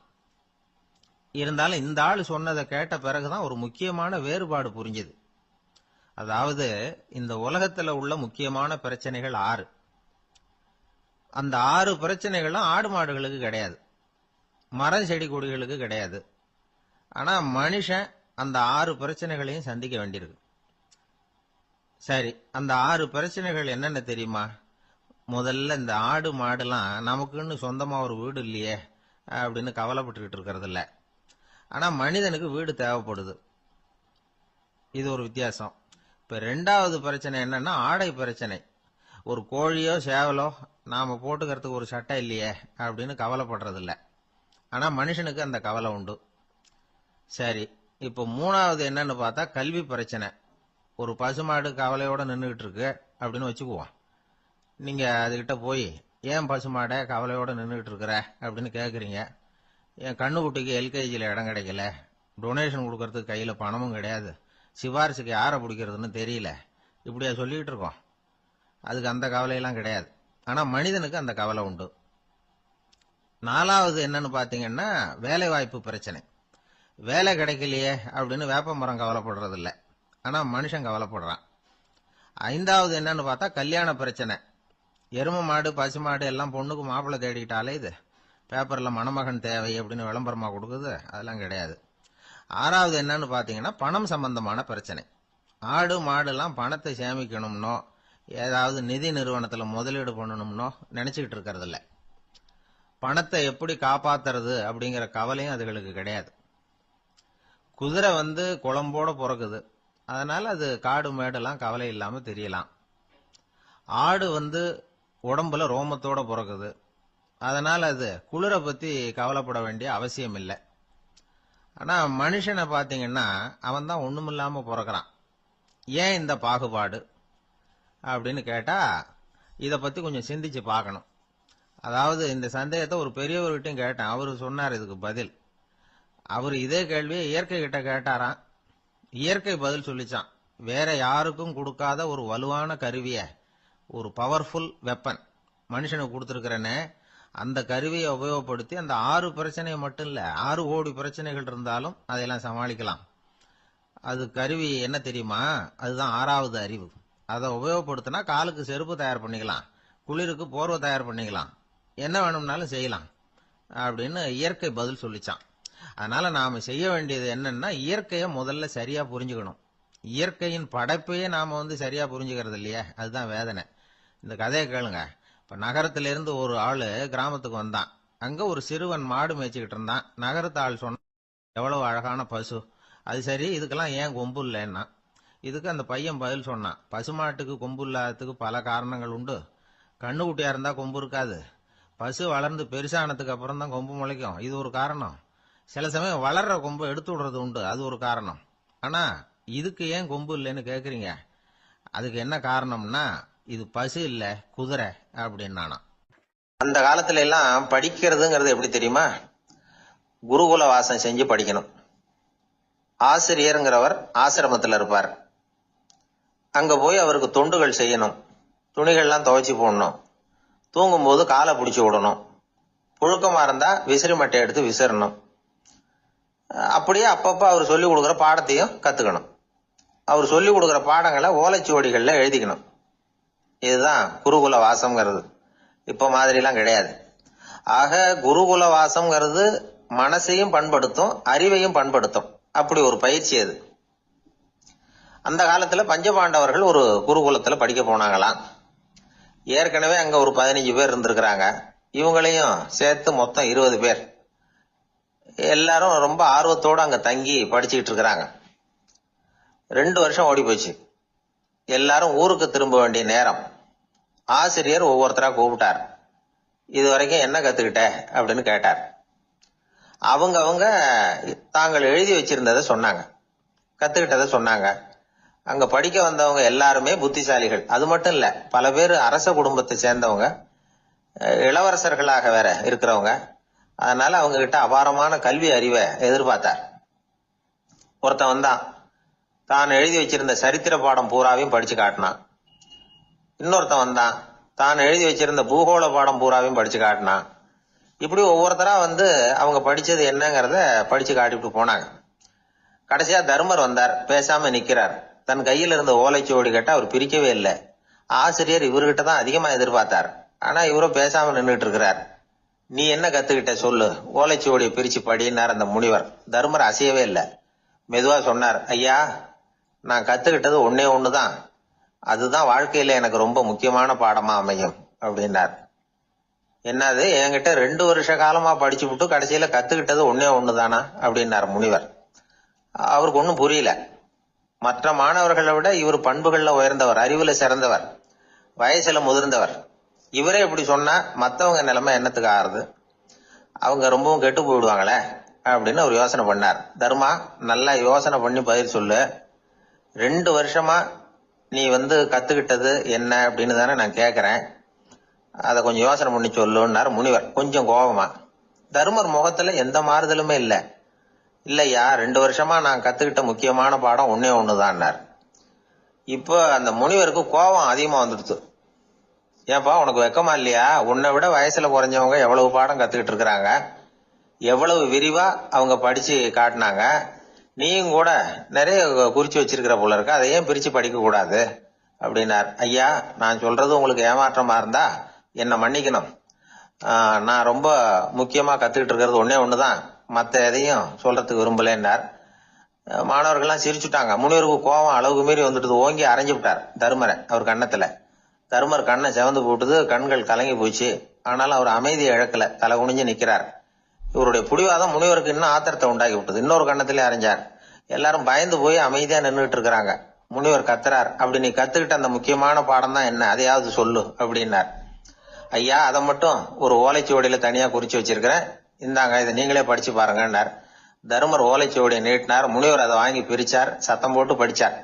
இருந்தாலும் இந்த ஆள் சொன்னதை கேட்ட பிறகுதான் ஒரு முக்கியமான வேறுபாடு புரிஞ்சுது. அதாவது, இந்த உலகத்துல உள்ள முக்கியமான பிரச்சனைகள் 6. அந்த 6 பிரச்சனைகளும் ஆடு மாடுகளுக்கு கிடையாது, மரம் செடி கொடிகளுக்கு கிடையாது. ஆனா மனுஷன் அந்த 6 பிரச்சனைகளையும் சந்திக்க வேண்டியிருக்கு. சரி, அந்த 6 பிரச்சனைகள் என்னென்ன தெரியுமா? முதல்ல, இந்த ஆடு மாடுலாம் நமக்குன்னு சொந்தமா ஒரு வீடு இல்லையே அப்படின்னு கவலைப்பட்டுக்கிட்டு இருக்கிறது இல்ல. ஆனா மனிதனுக்கு வீடு தேவைப்படுது. இது ஒரு வித்தியாசம். இப்ப 2வது பிரச்சனை என்னன்னா ஆடை பிரச்சனை. ஒரு கோழியோ சேவலோ நாம போட்டுக்கிறதுக்கு ஒரு சட்டை இல்லையே அப்படின்னு கவலைப்படுறது இல்ல. ஆனா மனுஷனுக்கு அந்த கவலை உண்டு. சரி, இப்ப 3வது என்னன்னு பார்த்தா கல்வி பிரச்சனை. ஒரு பசுமாடு கவலையோட நின்றுகிட்டு இருக்கு அப்படின்னு வச்சுக்குவோம். நீங்க அதுகிட்ட போய், ஏன் பசுமாட கவலையோட நின்றுகிட்டு இருக்கிற அப்படின்னு கேக்குறீங்க. என் கண்ணுக்குட்டிக்கு எல்கேஜியில் இடம் கிடைக்கல, டொனேஷன் கொடுக்கறதுக்கு கையில பணமும் கிடையாது, சிபாரிசுக்கு யாரை பிடிக்கிறதுன்னு தெரியல, இப்படியா சொல்லிக்கிட்டு இருக்கோம். அதுக்கு அந்த கவலையெல்லாம் கிடையாது. ஆனா மனிதனுக்கு அந்த கவலை உண்டு. 4வது என்னன்னு பாத்தீங்கன்னா வேலை வாய்ப்பு பிரச்சனை. வேலை கிடைக்கலையே அப்படின்னு வேப்ப மரம் கவலைப்படுறது இல்ல, ஆனா மனுஷன் கவலைப்படுறான். 5வது என்னன்னு பார்த்தா கல்யாண பிரச்சனை. எரும மாடு பசு மாடு எல்லாம் பொண்ணுக்கு மாப்பிள்ளை தேடிக்கிட்டாலே இது பேப்பர்ல மணமகன் தேவை அப்படின்னு விளம்பரமா கொடுக்குது, அதெல்லாம் கிடையாது. ஆறாவது என்னன்னு பாத்தீங்கன்னா பணம் சம்பந்தமான பிரச்சனை. ஆடு மாடுலாம் பணத்தை சேமிக்கணும்னோ ஏதாவது நிதி நிறுவனத்துல முதலீடு பண்ணணும்னோ நினைச்சுக்கிட்டு இருக்கிறது இல்ல. பணத்தை எப்படி காப்பாத்துறது அப்படிங்கிற கவலையும் அதுகளுக்கு கிடையாது. குதிரை குளம்போட பிறக்குது, அதனால அது காடு மேடெல்லாம் கவலை இல்லாம தெரியலாம். ஆடு உடம்புல ரோமத்தோட பிறக்குது, அதனால அது குளிரை பத்தி கவலைப்பட வேண்டிய அவசியம் இல்லை. ஆனா மனுஷனை பாத்தீங்கன்னா அவன் தான் ஒண்ணுமில்லாம பிறக்கிறான். ஏன் இந்த பாகுபாடு அப்படின்னு கேட்டா இத பத்தி கொஞ்சம் சிந்திச்சு பார்க்கணும். அதாவது இந்த சந்தேகத்தை ஒரு பெரியவர்கிட்டையும் கேட்டேன். அவரு சொன்னார் இதுக்கு பதில். அவரு இதே கேள்வியை இயற்கை கிட்ட கேட்டாராம். இயற்கை பதில் சொல்லிச்சான். வேற யாருக்கும் கொடுக்காத ஒரு வலுவான கருவிய, ஒரு பவர்ஃபுல் வெப்பன் மனுஷனுக்கு கொடுத்திருக்கிறேன்னு, அந்த கருவியை உபயோகப்படுத்தி அந்த 6 பிரச்சனையை மட்டும் இல்ல 6 கோடி பிரச்சனைகள் இருந்தாலும் அதையெல்லாம் சமாளிக்கலாம். அது கருவி என்ன தெரியுமா? அதுதான் 6வது அறிவு. அதை உபயோகப்படுத்தினா காலுக்கு செருப்பு தயார் பண்ணிக்கலாம், குளிருக்கு போர்வை தயார் பண்ணிக்கலாம், என்ன வேணும்னாலும் செய்யலாம் அப்படின்னு இயற்கை பதில் சொல்லிச்சான். அதனால நாம செய்ய வேண்டியது என்னன்னா இயற்கையை முதல்ல சரியா புரிஞ்சுக்கணும். இயற்கையின் படைப்பையே நாம சரியா புரிஞ்சுக்கிறது இல்லையே, அதுதான் வேதனை. இந்த கதையை கேளுங்க. இப்ப நகரத்திலிருந்து ஒரு ஆளு கிராமத்துக்கு வந்தான். அங்க ஒரு சிறுவன் மாடு மேய்ச்சிக்கிட்டு இருந்தான். நகரத்து ஆள் சொன்ன, எவ்வளவு அழகான பசு, அது சரி இதுக்கெல்லாம் ஏன் கொம்பு இல்லைன்னா. இதுக்கு அந்த பையன் பதில் சொன்னான், பசுமாட்டுக்கு கொம்பு இல்லாததுக்கு பல காரணங்கள் உண்டு. கண்ணுக்குட்டியா இருந்தா கொம்பு இருக்காது, பசு வளர்ந்து பெருசானதுக்கு அப்புறம் தான் கொம்பு முளைக்கும், இது ஒரு காரணம். சில சமயம் வளர்ற கொம்பை எடுத்து விடுறது உண்டு, அது ஒரு காரணம். ஆனா இதுக்கு ஏன் கொம்பு இல்லைன்னு கேக்குறீங்க, அதுக்கு என்ன காரணம்னா இது பசு இல்ல குதிரை அப்படின்னானா. அந்த காலத்துல எல்லாம் படிக்கிறதுங்கிறது எப்படி தெரியுமா? குருகுல வாசம் செஞ்சு படிக்கணும். ஆசிரியருங்கிறவர் ஆசிரமத்தில் இருப்பார். அங்க போய் அவருக்கு தொண்டுகள் செய்யணும், துணிகள்லாம் துவைச்சு போடணும், தூங்கும்போது காலை பிடிச்சி விடணும், புழுக்கமா இருந்தா விசிறி மட்டை எடுத்து விசிறணும். அப்படியே அப்பப்ப அவர் சொல்லி கொடுக்குற பாடத்தையும் கத்துக்கணும். அவர் சொல்லி கொடுக்குற பாடங்களை ஓலைச்சுவடிகள்ல எழுதிக்கணும். இதுதான் குருகுல வாசம்ங்கிறது. இப்ப மாதிரிலாம் கிடையாது. ஆக குருகுல வாசம்ங்கிறது மனசையும் பண்படுத்தும், அறிவையும் பண்படுத்தும். அப்படி ஒரு பயிற்சி அது. அந்த காலத்துல பஞ்சபாண்டவர்கள் ஒரு குருகுலத்துல படிக்க போனாங்களாம். ஏற்கனவே அங்க ஒரு 15 பேர் இருந்திருக்கிறாங்க. இவங்களையும் சேர்த்து மொத்தம் 20 பேர். எல்லாரும் ரொம்ப ஆர்வத்தோட அங்க தங்கி படிச்சுக்கிட்டு இருக்கிறாங்க. 2 வருஷம் ஓடி போச்சு. எல்லாரும் ஊருக்கு திரும்ப வேண்டிய நேரம். ஆசிரியர் ஒவ்வொருத்தரா கூப்பிட்டார். இது வரைக்கும் என்ன கத்துக்கிட்ட அப்படின்னு கேட்டார். அவங்க தாங்கள் எழுதி வச்சிருந்ததை சொன்னாங்க, கத்துக்கிட்டதை சொன்னாங்க. அங்க படிக்க வந்தவங்க எல்லாருமே புத்திசாலிகள். அது மட்டும் இல்ல, பல பேர் அரச குடும்பத்தை சேர்ந்தவங்க, இளவரசர்களாக வேற இருக்கிறவங்க. அதனால அவங்க கிட்ட அபாரமான கல்வி அறிவை எதிர்பார்த்தார். ஒருத்தன் வந்தான், தான் எழுதி வச்சிருந்த சரித்திர பாடம் பூராவையும் படிச்சு காட்டினான். இன்னொருத்தன் வந்தான், தான் எழுதி வச்சிருந்த பூகோள பாடம் பூராவையும் படிச்சு காட்டினான். இப்படி ஒவ்வொருத்தரா அவங்க படிச்சது என்னங்கறத படிச்சு காட்டிட்டு போனாங்க. கடைசியா தர்மர் வந்தார். பேசாம நிக்கிறார். தன் கையில் இருந்த ஓலைச்சுவடி கேட்டா அவர் பிரிக்கவே இல்லை. ஆசிரியர் இவர்கிட்ட தான் அதிகமா எதிர்பார்த்தார். ஆனா இவரும் பேசாம நின்றுட்டு இருக்கிறார். நீ என்ன கத்துக்கிட்ட சொல்லு, ஓலைச்சுவடியை பிரிச்சு படினார் அந்த முனிவர். தர்மர் அசையவே இல்லை. மெதுவா சொன்னார், ஐயா நான் கத்துக்கிட்டது ஒன்னே ஒண்ணுதான், அதுதான் வாழ்க்கையில எனக்கு ரொம்ப முக்கியமான பாடமா அமையும் அப்படின்னார். என்னது, என்கிட்ட 2 வருஷ காலமா படிச்சு விட்டு கடைசியில கத்துக்கிட்டது ஒன்னே ஒண்ணுதானா அப்படின்னார் முனிவர். அவருக்கு ஒன்னும் புரியல. மற்ற மாணவர்களை விட இவர் பண்புகள்ல உயர்ந்தவர், அறிவுல சிறந்தவர், வயசுல முதிர்ந்தவர். இவரே இப்படி சொன்னா மத்தவங்க நிலைமை என்னத்துக்கு ஆறுது? அவங்க ரொம்பவும் கெட்டு போயிடுவாங்களே அப்படின்னு அவர் யோசனை பண்ணார். தர்மா, நல்லா யோசனை பண்ணி பதில் சொல்லு. 2 வருஷமா நீ கத்துக்கிட்டது என்ன அப்படின்னு தானே நான் கேக்குறேன், அத கொஞ்சம் யோசனை பண்ணி சொல்லுன்னார் முனிவர் கொஞ்சம் கோபமா. தர்மர் முகத்துல எந்த மாறுதலுமே இல்ல. இல்லையா, 2 வருஷமா நான் கத்துக்கிட்ட முக்கியமான பாடம் ஒன்னே ஒண்ணுதான்னார். இப்போ அந்த முனிவருக்கு கோபம் அதிகமா வந்துடுச்சு. ஏன்பா உனக்கு வெக்கமா இல்லையா? உன்னை விட வயசுல குறைஞ்சவங்க எவ்வளவு பாடம் கத்துக்கிட்டு இருக்கிறாங்க, எவ்வளவு விரிவா அவங்க படிச்சு காட்டினாங்க. நீயும் கூட நிறைய குறிச்சு வச்சிருக்கிற போல இருக்க, அதை ஏன் பிரிச்சு படிக்க கூடாது அப்படின்னார். ஐயா நான் சொல்றது உங்களுக்கு ஏமாற்றமா இருந்தா என்ன மன்னிக்கணும். நான் ரொம்ப முக்கியமா கத்துக்கிட்டு இருக்கிறது ஒன்னே ஒண்ணுதான், மத்த எதையும் சொல்றதுக்கு விரும்பலன்னார். மாணவர்கள்லாம் சிரிச்சுட்டாங்க. முனிவருக்கு கோபம் அளவுக்கு மீறி வந்துட்டு ஓங்கி அரைஞ்சு விட்டார் தருமரை அவர் கன்னத்துல. தருமர் கண்ணை செவந்து போட்டுது, கண்கள் கலங்கி போச்சு. ஆனாலும் அவர் அமைதியை இழக்கல, தலை குனிஞ்சு நிக்கிறார். இவருடைய புடிவாதம் முனிவருக்கு இன்னும் ஆத்திரத்தை உண்டாக்கி விட்டது. இன்னொரு கண்ணத்திலே அரைஞ்சார். எல்லாரும் பயந்து போய் அமைதியா நின்றுட்டு இருக்கிறாங்க. முனிவர் கத்துறார், அப்படி நீ கத்துக்கிட்ட அந்த முக்கியமான பாடம் தான் என்ன, அதையாவது சொல்லு அப்படின்னார். ஐயா, அதை மட்டும் ஒரு ஓலைச்சுவடியில தனியா குறிச்சு வச்சிருக்கிறேன், இந்தாங்க இதை நீங்களே படிச்சு பாருங்கன்னார். தருமர் ஓலைச்சுவடியை நீட்டினார். முனிவர் அதை வாங்கி பிரிச்சார், சத்தம் போட்டு படிச்சார்.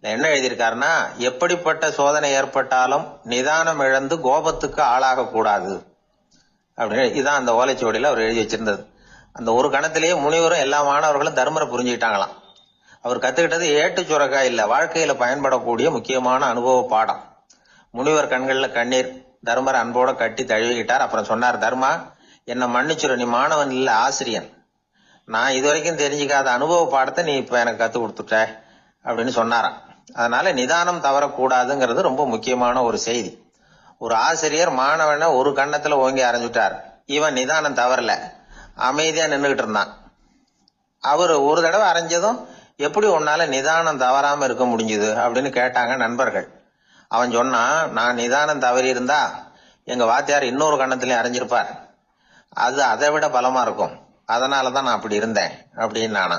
என்ன எழுதியிருக்காருன்னா, எப்படிப்பட்ட சோதனை ஏற்பட்டாலும் நிதானம் இழந்து கோபத்துக்கு ஆளாக கூடாது அப்படின்னு. இதான் அந்த ஓலைச்சுவடியில அவர் எழுதி வச்சிருந்தது. அந்த ஒரு கணத்திலேயே முனிவரும் எல்லா மாணவர்களும் தர்மரை புரிஞ்சுக்கிட்டாங்களாம். அவர் கத்துக்கிட்டது ஏட்டு சுரக்கா இல்ல, வாழ்க்கையில பயன்படக்கூடிய முக்கியமான அனுபவ பாடம். முனிவர் கண்கள்ல கண்ணீர். தர்மரை அன்போட கட்டி தழுவிக்கிட்டார். அப்புறம் சொன்னார், தர்மா, என்ன மன்னிச்சுரு, நீ மாணவன் இல்ல, ஆசிரியன். நான் இதுவரைக்கும் தெரிஞ்சுக்காத அனுபவ பாடத்தை நீ இப்ப எனக்கு கத்து கொடுத்துட்ட அப்படின்னு சொன்னாராம். அதனால நிதானம் தவறக்கூடாதுங்கிறது ரொம்ப முக்கியமான ஒரு செய்தி. ஒரு ஆசிரியர் மாணவனை ஒரு கண்ணத்துல ஓங்கி அரைஞ்சுட்டார். இவன் நிதானம் தவறல, அமைதியா நின்றுகிட்டு இருந்தான். அவரு ஒரு தடவை அரைஞ்சதும் எப்படி உன்னால நிதானம் தவறாம இருக்க முடிஞ்சுது அப்படின்னு கேட்டாங்க நண்பர்கள். அவன் சொன்னான், நான் நிதானம் தவறி இருந்தா எங்க வாத்தியார் இன்னொரு கண்ணத்திலயும் அரைஞ்சிருப்பார், அது அதை விட பலமா இருக்கும், அதனாலதான் நான் அப்படி இருந்தேன் அப்படின்னு நானா.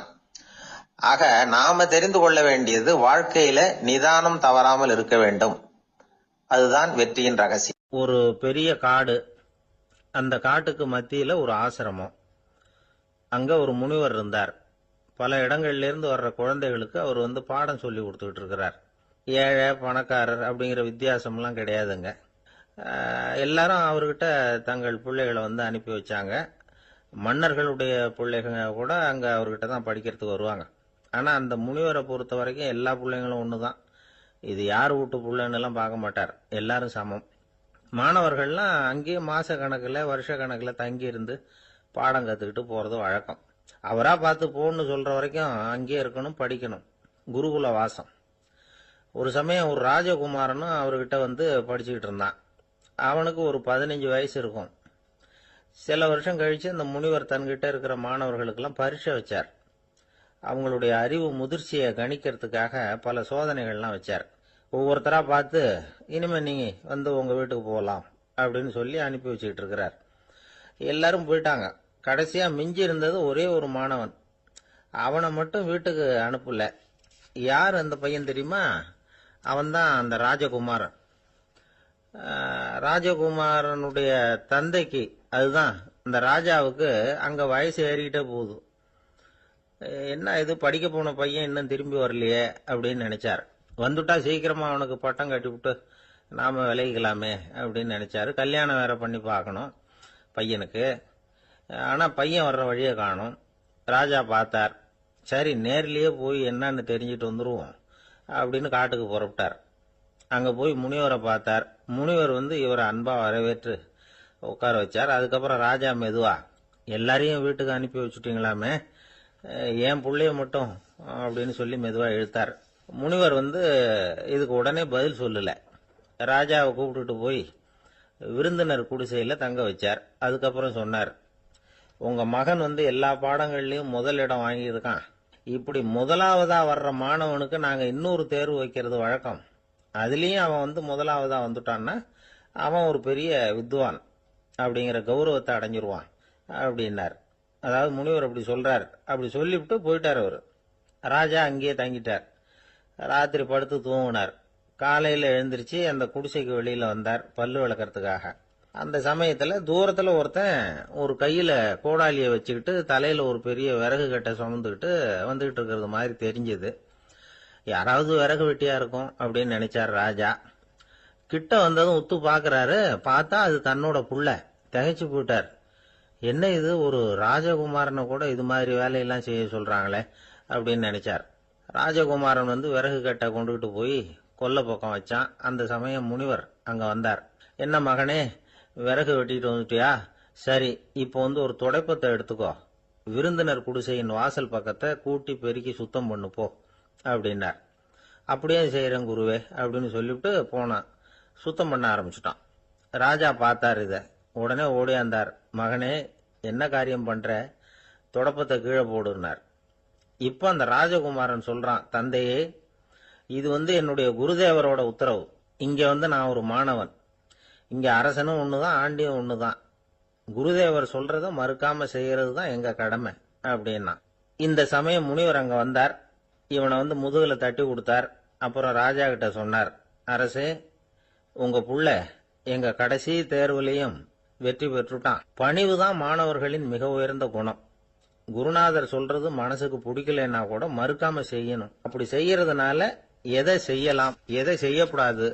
ஆக நாம தெரிந்து கொள்ள வேண்டியது, வாழ்க்கையில நிதானம் தவறாமல் இருக்க வேண்டும். அதுதான் வெற்றியின் ரகசியம். ஒரு பெரிய காடு, அந்த காட்டுக்கு மத்தியில ஒரு ஆசிரமம். அங்க ஒரு முனிவர் இருந்தார். பல இடங்கள்ல இருந்து வர்ற குழந்தைகளுக்கு அவர் பாடம் சொல்லி கொடுத்துக்கிட்டு இருக்கிறார். ஏழை பணக்காரர் அப்படிங்கிற வித்தியாசம்லாம் கிடையாதுங்க. எல்லாரும் அவர்கிட்ட தங்கள் பிள்ளைகளை அனுப்பி வச்சாங்க. மன்னர்களுடைய பிள்ளைங்க கூட அங்க அவர்கிட்ட தான் படிக்கிறதுக்கு வருவாங்க. ஆனா அந்த முனிவரை பொறுத்த வரைக்கும் எல்லா பிள்ளைங்களும் ஒண்ணுதான். இது யார் வீட்டு பிள்ளைன்னு எல்லாம் பார்க்க மாட்டார், எல்லாரும் சமம். மாணவர்கள்லாம் அங்கேயே மாச கணக்குல வருஷ கணக்குல தங்கி இருந்து பாடம் கத்துக்கிட்டு போறது வழக்கம். அவரா பார்த்து போன்னு சொல்ற வரைக்கும் அங்கேயே இருக்கணும், படிக்கணும். குருகுல வாசம். ஒரு சமயம் ஒரு ராஜகுமாரனும் அவர்கிட்ட படிச்சுக்கிட்டு இருந்தான். அவனுக்கு ஒரு 15 வயசு இருக்கும். சில வருஷம் கழிச்சு அந்த முனிவர் தன்கிட்ட இருக்கிற மாணவர்களுக்கெல்லாம் பரீட்சை வச்சார். அவங்களுடைய அறிவு முதிர்ச்சியை கணிக்கிறதுக்காக பல சோதனைகள்லாம் வச்சார். ஒவ்வொருத்தரா பார்த்து, இனிமே நீங்க உங்க வீட்டுக்கு போகலாம் அப்படின்னு சொல்லி அனுப்பி வச்சுக்கிட்டு இருக்கிறார். எல்லாரும் போயிட்டாங்க. கடைசியா மிஞ்சி இருந்தது ஒரே ஒரு மாணவன். அவனை மட்டும் வீட்டுக்கு அனுப்பல. யார் அந்த பையன் தெரியுமா? அவன்தான் அந்த ராஜகுமாரன். ராஜகுமாரனுடைய தந்தைக்கு, அதுதான் அந்த ராஜாவுக்கு, அங்க வயசு ஏறிக்கிட்டே போகுது. என்ன இது, படிக்க போன பையன் இன்னும் திரும்பி வரலையே அப்படின்னு நினைச்சார். வந்துட்டா சீக்கிரமா அவனுக்கு பட்டம் கட்டி விட்டு நாம விளைவிக்கலாமே அப்படின்னு நினைச்சாரு. கல்யாணம் வேற பண்ணி பார்க்கணும் பையனுக்கு. ஆனா பையன் வர்ற வழியை காணும். ராஜா பார்த்தார். சரி, நேர்லயே போய் என்னன்னு தெரிஞ்சுட்டு வந்துருவோம் அப்படின்னு காட்டுக்கு புறப்பட்டார். அங்க போய் முனிவரை பார்த்தார். முனிவர் இவரை அன்பா வரவேற்று உட்கார வச்சார். அதுக்கப்புறம் ராஜா மெதுவா, எல்லாரையும் வீட்டுக்கு அனுப்பி வச்சுட்டீங்களாமே, ஏன் புள்ளைய மட்டும் அப்படின்னு சொல்லி மெதுவா இழுத்தார். முனிவர் இதுக்கு உடனே பதில் சொல்லல. ராஜாவை கூப்பிட்டுட்டு போய் விருந்தினர் குடிசையில தங்க வச்சார். அதுக்கப்புறம் சொன்னார், உங்க மகன் எல்லா பாடங்கள்லயும் முதல் இடம் வாங்கியிருக்கான். இப்படி முதலாவதா வர்ற மாணவனுக்கு நாங்க இன்னொரு தேர்வு வைக்கிறது வழக்கம். அதுலயும் அவன் முதலாவதா வந்துட்டான்னா அவன் ஒரு பெரிய வித்வான் அப்படிங்கிற கௌரவத்தை அடைஞ்சிருவான் அப்படின்னார். அதாவது முனிவர் அப்படி சொல்றார். அப்படி சொல்லிவிட்டு போயிட்டார் அவரு. ராஜா அங்கேயே தங்கிட்டார். ராத்திரி படுத்து தூங்கினார். காலையில எழுந்திருச்சு அந்த குடிசைக்கு வெளியில வந்தார் பல்லு விளக்கறதுக்காக. அந்த சமயத்துல தூரத்துல ஒருத்தன் ஒரு கையில கோடாலிய வச்சுக்கிட்டு தலையில ஒரு பெரிய விறகு கட்டை சுமந்துக்கிட்டு வந்துகிட்டு இருக்கிறது மாதிரி தெரிஞ்சது. யாராவது விறகு வெட்டியா இருக்கும் அப்படின்னு நினைச்சார் ராஜா. கிட்ட வந்ததும் உத்து பாக்குறாரு. பார்த்தா அது தன்னோட புள்ள. திகைச்சு போயிட்டார். என்ன இது, ஒரு ராஜகுமாரனை கூட இது மாதிரி வேலையெல்லாம் செய்ய சொல்றாங்களே அப்படின்னு நினைச்சார். ராஜகுமாரன் விறகு கட்டை கொண்டுகிட்டு போய் கொல்லை பக்கம் வச்சான். அந்த சமயம் முனிவர் அங்க வந்தார். என்ன மகனே, விறகு வெட்டிட்டு வந்துட்டியா? சரி, இப்போ ஒரு துடைப்பத்தை எடுத்துக்கோ, விருந்தினர் குடிசையின் வாசல் பக்கத்தை கூட்டி பெருக்கி சுத்தம் பண்ணு போ அப்படின்னார். அப்படியே செய்யறேன் குருவே அப்படின்னு சொல்லிவிட்டு போனான். சுத்தம் பண்ண ஆரம்பிச்சுட்டான். ராஜா பார்த்தார். இத உடனே ஓடியாந்தார். மகனே, என்ன காரியம் பண்ற? தொடப்பத்தை கீழே போடுனார். இப்ப அந்த ராஜகுமாரன் சொல்றான், தந்தையே, இது என்னுடைய குருதேவரோட உத்தரவு. இங்க நான் ஒரு மாணவன். இங்க அரசனும் ஒண்ணுதான், ஆண்டியும் ஒண்ணுதான். குருதேவர் சொல்றத மறுக்காம செய்யறது தான் எங்க கடமை அப்படின்னா. இந்த சமயம் முனிவர் அங்க வந்தார். இவனை முதுகுல தட்டி கொடுத்தார். அப்புறம் ராஜா கிட்ட சொன்னார், அரசே, உங்க புள்ள எங்க கடைசி தேர்வுலையும் வெற்றி பெற்றுட்டான். பணிவுதான் மாணவர்களின் மிக உயர்ந்த குணம். குருநாதர் சொல்றது மனசுக்கு பிடிக்கலன்னா கூட மறுக்காம செய்யணும். அப்படி செய்யறதுனால எதை செய்யலாம், எதை செய்யக்கூடாது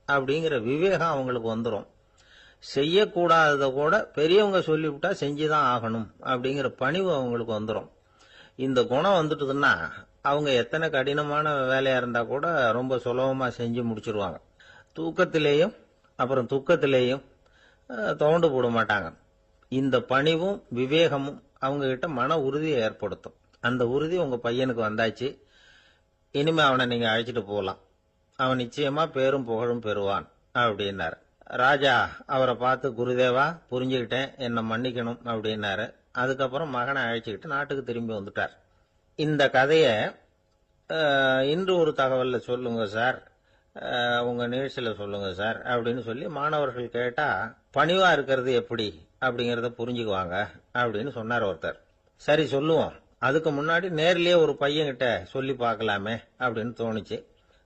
அப்படிங்கிற விவேகம் அவங்களுக்கு வந்துடும். செய்யக்கூடாதத கூட பெரியவங்க சொல்லிவிட்டா செஞ்சுதான் ஆகணும் அப்படிங்கிற பணிவு அவங்களுக்கு வந்துடும். இந்த குணம் வந்துட்டுதுன்னா அவங்க எத்தனை கடினமான வேலையா இருந்தா கூட ரொம்ப சுலபமா செஞ்சு முடிச்சிருவாங்க. தூக்கத்திலேயும் அப்புறம் துக்கத்திலேயும் தோண்டு போட மாட்டாங்க. இந்த பணிவும் விவேகமும் அவங்க கிட்ட மன உறுதியை ஏற்படுத்தும். அந்த உறுதி உங்க பையனுக்கு வந்தாச்சு. இனிமே அவனை நீங்க அழைச்சிட்டு போகலாம். அவன் நிச்சயமா பேரும் புகழும் பெறுவான் அப்படின்னாரு. ராஜா அவரை பார்த்து, குருதேவா, புரிஞ்சுக்கிட்டேன், என்னை மன்னிக்கணும் அப்படின்னாரு. அதுக்கப்புறம் மகனை அழைச்சிக்கிட்டு நாட்டுக்கு திரும்பி வந்துட்டார். இந்த கதைய இன்று ஒரு தகவல்ல சொல்லுங்க சார், உங்க நிகழ்ச்சியில சொல்லுங்க சார் அப்படின்னு சொல்லி மாணவர்கள் கேட்டா, பணிவா இருக்கிறது எப்படி அப்படிங்கறத புரிஞ்சுக்குவாங்க அப்படின்னு சொன்னார் ஒருத்தர். சரி, சொல்லுவோம். அதுக்கு முன்னாடி நேர்லயே ஒரு பையன்கிட்ட சொல்லி பார்க்கலாமே அப்படின்னு தோணுச்சு.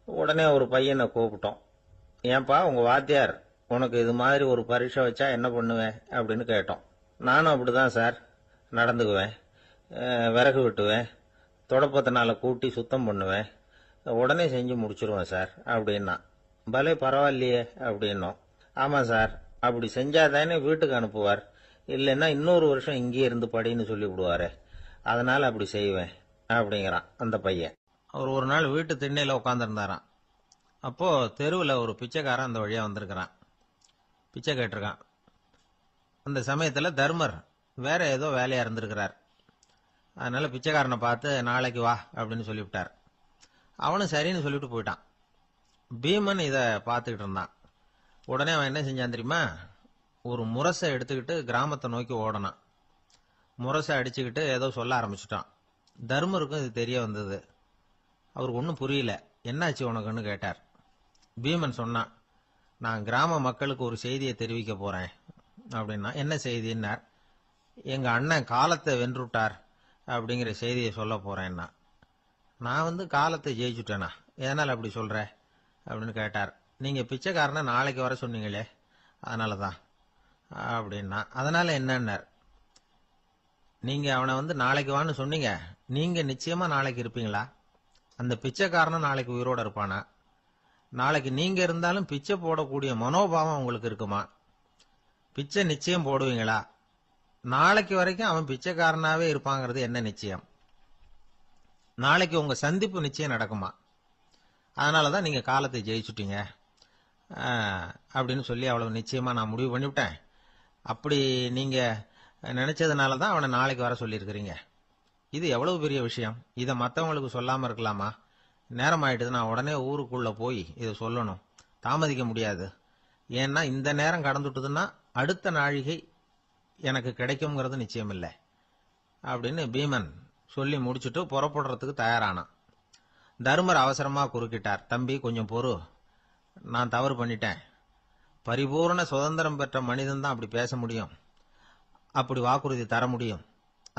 உடனே ஒரு பையனை கூப்பிட்டோம். ஏன்பா, உங்க வாத்தியார் உனக்கு இது மாதிரி ஒரு பரீட்சை வச்சா என்ன பண்ணுவேன் அப்படின்னு கேட்டோம். நானும் அப்படிதான் சார் நடந்துக்குவேன். விறகு வெட்டுவேன், தொடப்பத்தினால கூட்டி சுத்தம் பண்ணுவேன், உடனே செஞ்சு முடிச்சிருவேன் சார் அப்படின்னா. பலே, பரவாயில்லையே அப்படின்னோம். ஆமா சார், அப்படி செஞ்சாதானே வீட்டுக்கு அனுப்புவார், இல்லைன்னா இன்னொரு வருஷம் இங்கே இருந்து படின்னு சொல்லி விடுவாரு, அதனால அப்படி செய்வேன் அப்படிங்கிறான் அந்த பையன். அவர் ஒரு நாள் வீட்டு திண்ணையில உட்காந்துருந்தாராம். அப்போ தெருவில் ஒரு பிச்சைக்காரன் அந்த வழியா வந்திருக்கிறான். பிச்சை கேட்டிருக்கான். அந்த சமயத்துல தர்மர் வேற ஏதோ வேலையா இருந்திருக்கிறார். அதனால பிச்சைக்காரனை பார்த்து, நாளைக்கு வா அப்படின்னு சொல்லிவிட்டார். அவனும் சரின்னு சொல்லிட்டு போயிட்டான். பீமன் இத பார்த்துக்கிட்டு இருந்தான். உடனே அவன் என்ன செஞ்சான் தெரியுமா? ஒரு முரசை எடுத்துக்கிட்டு கிராமத்தை நோக்கி ஓடனான். முரசை அடிச்சுக்கிட்டு ஏதோ சொல்ல ஆரம்பிச்சுட்டான். தர்மருக்கும் இது தெரிய வந்தது. அவருக்கு ஒன்றும் புரியல. என்னாச்சு உனக்குன்னு கேட்டார். பீமன் சொன்னான், நான் கிராம மக்களுக்கு ஒரு செய்தியை தெரிவிக்க போறேன் அப்படின்னா. என்ன செய்தின்னார். எங்க அண்ணன் காலத்தை வென்றுட்டார் அப்படிங்கிற செய்தியை சொல்ல போறேன்னா. நான் காலத்தை ஜெயிச்சுட்டேனா, எதனால அப்படி சொல்ற அப்படின்னு கேட்டார். நீங்க பிச்சைக்காரனை நாளைக்கு வர சொன்னீங்களே, அதனாலதான் அப்படின்னா. அதனால என்னன்னார். நீங்க அவனை நாளைக்கு வான்னு சொன்னீங்க, நீங்க நிச்சயமா நாளைக்கு இருப்பீங்களா? அந்த பிச்சைக்காரனும் நாளைக்கு உயிரோட இருப்பானா? நாளைக்கு நீங்க இருந்தாலும் பிச்சை போடக்கூடிய மனோபாவம் உங்களுக்கு இருக்குமா? பிச்சை நிச்சயம் போடுவீங்களா? நாளைக்கு வரைக்கும் அவன் பிச்சைக்காரனாவே இருப்பாங்கிறது என்ன நிச்சயம்? நாளைக்கு உங்க சந்திப்பு நிச்சயம் நடக்குமா? அதனாலதான் நீங்க காலத்தை ஜெயிச்சுட்டீங்க அப்படின்னு சொல்லி அவ்வளவு நிச்சயமா நான் முடிவு பண்ணிவிட்டேன். அப்படி நீங்க நினைச்சதுனாலதான் அவனை நாளைக்கு வர சொல்லியிருக்கிறீங்க. இது எவ்வளவு பெரிய விஷயம். இதை மற்றவங்களுக்கு சொல்லாம இருக்கலாமா? நேரம் ஆயிட்டுது, நான் உடனே ஊருக்குள்ள போய் இதை சொல்லணும், தாமதிக்க முடியாது. ஏன்னா இந்த நேரம் கடந்துட்டுதுன்னா அடுத்த நாழிகை எனக்கு கிடைக்கும்ங்கிறது நிச்சயம் இல்லை அப்படின்னு பீமன் சொல்லி முடிச்சுட்டு புறப்படுறதுக்கு தயாரானான். தர்மர் அவசரமா குறுக்கிட்டார். தம்பி, கொஞ்சம் பொறு, நான் தவறு பண்ணிட்டேன். பரிபூர்ண சுதந்திரம் பெற்ற மனிதன் தான் அப்படி பேச முடியும், அப்படி வாக்குறுதி தர முடியும்.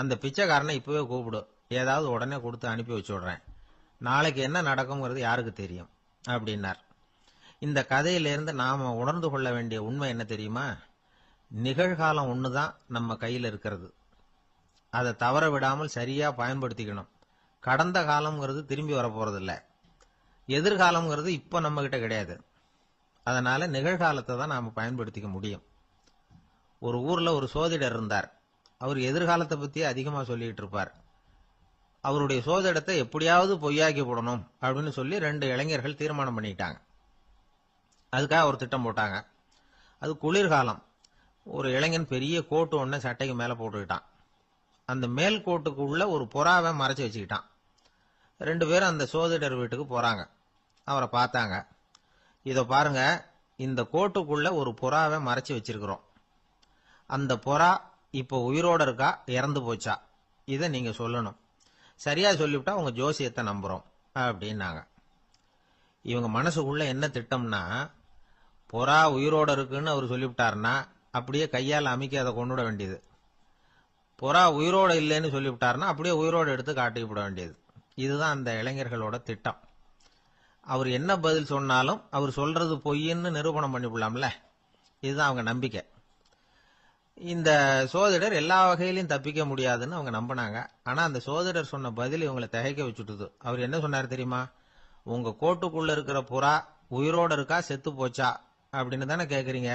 அந்த பிச்சைக்காரனை இப்பவே கூப்பிடு, ஏதாவது உடனே கொடுத்து அனுப்பி வச்சு விடுறேன். நாளைக்கு என்ன நடக்கும்ங்கிறது யாருக்கு தெரியும் அப்படின்னார். இந்த கதையிலிருந்து நாம உணர்ந்து கொள்ள வேண்டிய உண்மை என்ன தெரியுமா? நிகழ்காலம் ஒண்ணுதான் நம்ம கையில் இருக்கிறது. அதை தவற விடாமல் சரியா பயன்படுத்திக்கணும். கடந்த காலம்ங்கிறது திரும்பி வர போறது இல்ல. எதிர்காலம்ங்கிறது இப்ப நம்ம கிட்ட கிடையாது. அதனால நிகழ்காலத்தை தான் நாம பயன்படுத்திக்க முடியும். ஒரு ஊர்ல ஒரு சோதிடர் இருந்தார். அவர் எதிர்காலத்தை பத்தி அதிகமா சொல்லிட்டு இருப்பார். அவருடைய சோதிடத்தை எப்படியாவது பொய்யாக்கி போடணும் அப்படின்னு சொல்லி 2 இளைஞர்கள் தீர்மானம் பண்ணிட்டாங்க. அதுக்காக ஒரு திட்டம் போட்டாங்க. அது குளிர்காலம். ஒரு இளைஞன் பெரிய கோட்டு ஒன்ன சட்டைக்கு மேல போட்டுக்கிட்டான். அந்த மேல் கோட்டுக்குள்ள ஒரு புறாவை மறைச்சு வச்சுக்கிட்டான். 2 பேரும் அந்த சோதிடர் வீட்டுக்கு போறாங்க. அவரை பார்த்தாங்க. இத பாருங்க, இந்த கோட்டுக்குள்ள ஒரு புறாவை மறைச்சு வச்சிருக்கிறோம். அந்த புறா இப்போ உயிரோட இருக்கா இறந்து போச்சா இதை நீங்க சொல்லணும். சரியா சொல்லிவிட்டா உங்க ஜோசியத்தை நம்புறோம் அப்படின்னாங்க. இவங்க மனசுக்குள்ள என்ன திட்டம்னா, புறா உயிரோட இருக்குன்னு அவர் சொல்லிவிட்டாருன்னா அப்படியே கையால் அமைக்க அதை கொண்டுட வேண்டியது. புறா உயிரோட இல்லைன்னு சொல்லிவிட்டாருன்னா அப்படியே உயிரோட எடுத்து காட்டிவிட வேண்டியது. இதுதான் அந்த இளைஞர்களோட திட்டம். அவர் என்ன பதில் சொன்னாலும் அவர் சொல்றது பொய்ன்னு நிரூபணம் பண்ணிவிடலாம்ல. இதுதான் அவங்க நம்பிக்கை. இந்த சோதிடர் எல்லா வகையிலையும் தப்பிக்க முடியாதுன்னு அவங்க நம்பினாங்க. ஆனா அந்த சோதிடர் சொன்ன பதில் இவங்களை திகைக்க வச்சுட்டுது. அவர் என்ன சொன்னார் தெரியுமா? உங்க கோட்டுக்குள்ள இருக்கிற புறா உயிரோட இருக்கா செத்து போச்சா அப்படின்னு தானே கேக்குறீங்க.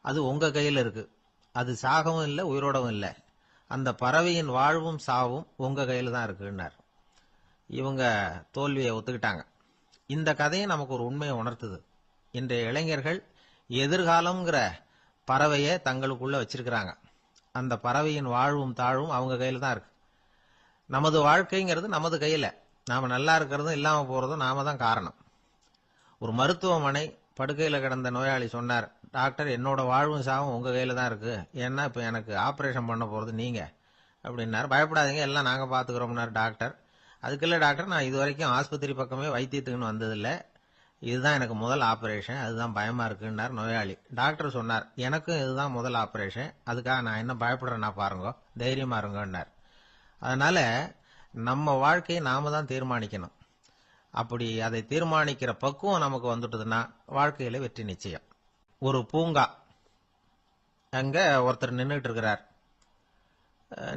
அது உங்க கையில இருக்கு. அது சாகவும் இல்லை உயிரோடவும் இல்லை. அந்த பறவையின் வாழ்வும் சாவும் உங்க கையில தான் இருக்குன்னார். இவங்க தோல்வியை ஒத்துக்கிட்டாங்க. இந்த கதையை நமக்கு ஒரு உண்மையை உணர்த்துது. இன்றைய இளைஞர்கள் எதிர்காலம்ங்கிற பறவையை தங்களுக்குள்ள வச்சிருக்கிறாங்க. அந்த பறவையின் வாழ்வும் தாழ்வும் அவங்க கையில தான் இருக்கு. நமது வாழ்க்கைங்கிறது நமது கையில. நாம நல்லா இருக்கிறதும் இல்லாம போறதும் நாம தான் காரணம். ஒரு மருத்துவமனை படுக்கையில கிடந்த நோயாளி சொன்னார், டாக்டர் என்னோட வாழ்வும் சாவும் உங்க கையில தான் இருக்கு. ஏன்னா இப்ப எனக்கு ஆபரேஷன் பண்ண போறது நீங்க அப்படின்னாரு. பயப்படாதீங்க எல்லாம் நாங்க பாத்துக்கிறோம்னாரு டாக்டர். அதுக்குள்ள டாக்டர் நான் இது வரைக்கும் ஆஸ்பத்திரி பக்கமே வைத்தியத்துக்குன்னு வந்ததில்லை. இதுதான் எனக்கு முதல் ஆபரேஷன். அதுதான் பயமா இருக்குன்னார் நோயாளி. டாக்டர் சொன்னார், எனக்கும் இதுதான் முதல் ஆபரேஷன். அதுக்காக நான் என்ன பயப்படுறேன்னா பாருங்க, தைரியமா இருங்கன்னார். அதனால நம்ம வாழ்க்கையை நாம தான் தீர்மானிக்கணும். அப்படி அதை தீர்மானிக்கிற பக்குவம் நமக்கு வந்துட்டதுன்னா வாழ்க்கையில வெற்றி நிச்சயம். ஒரு பூங்கா, அங்க ஒருத்தர் நின்றுட்டு இருக்கிறார்.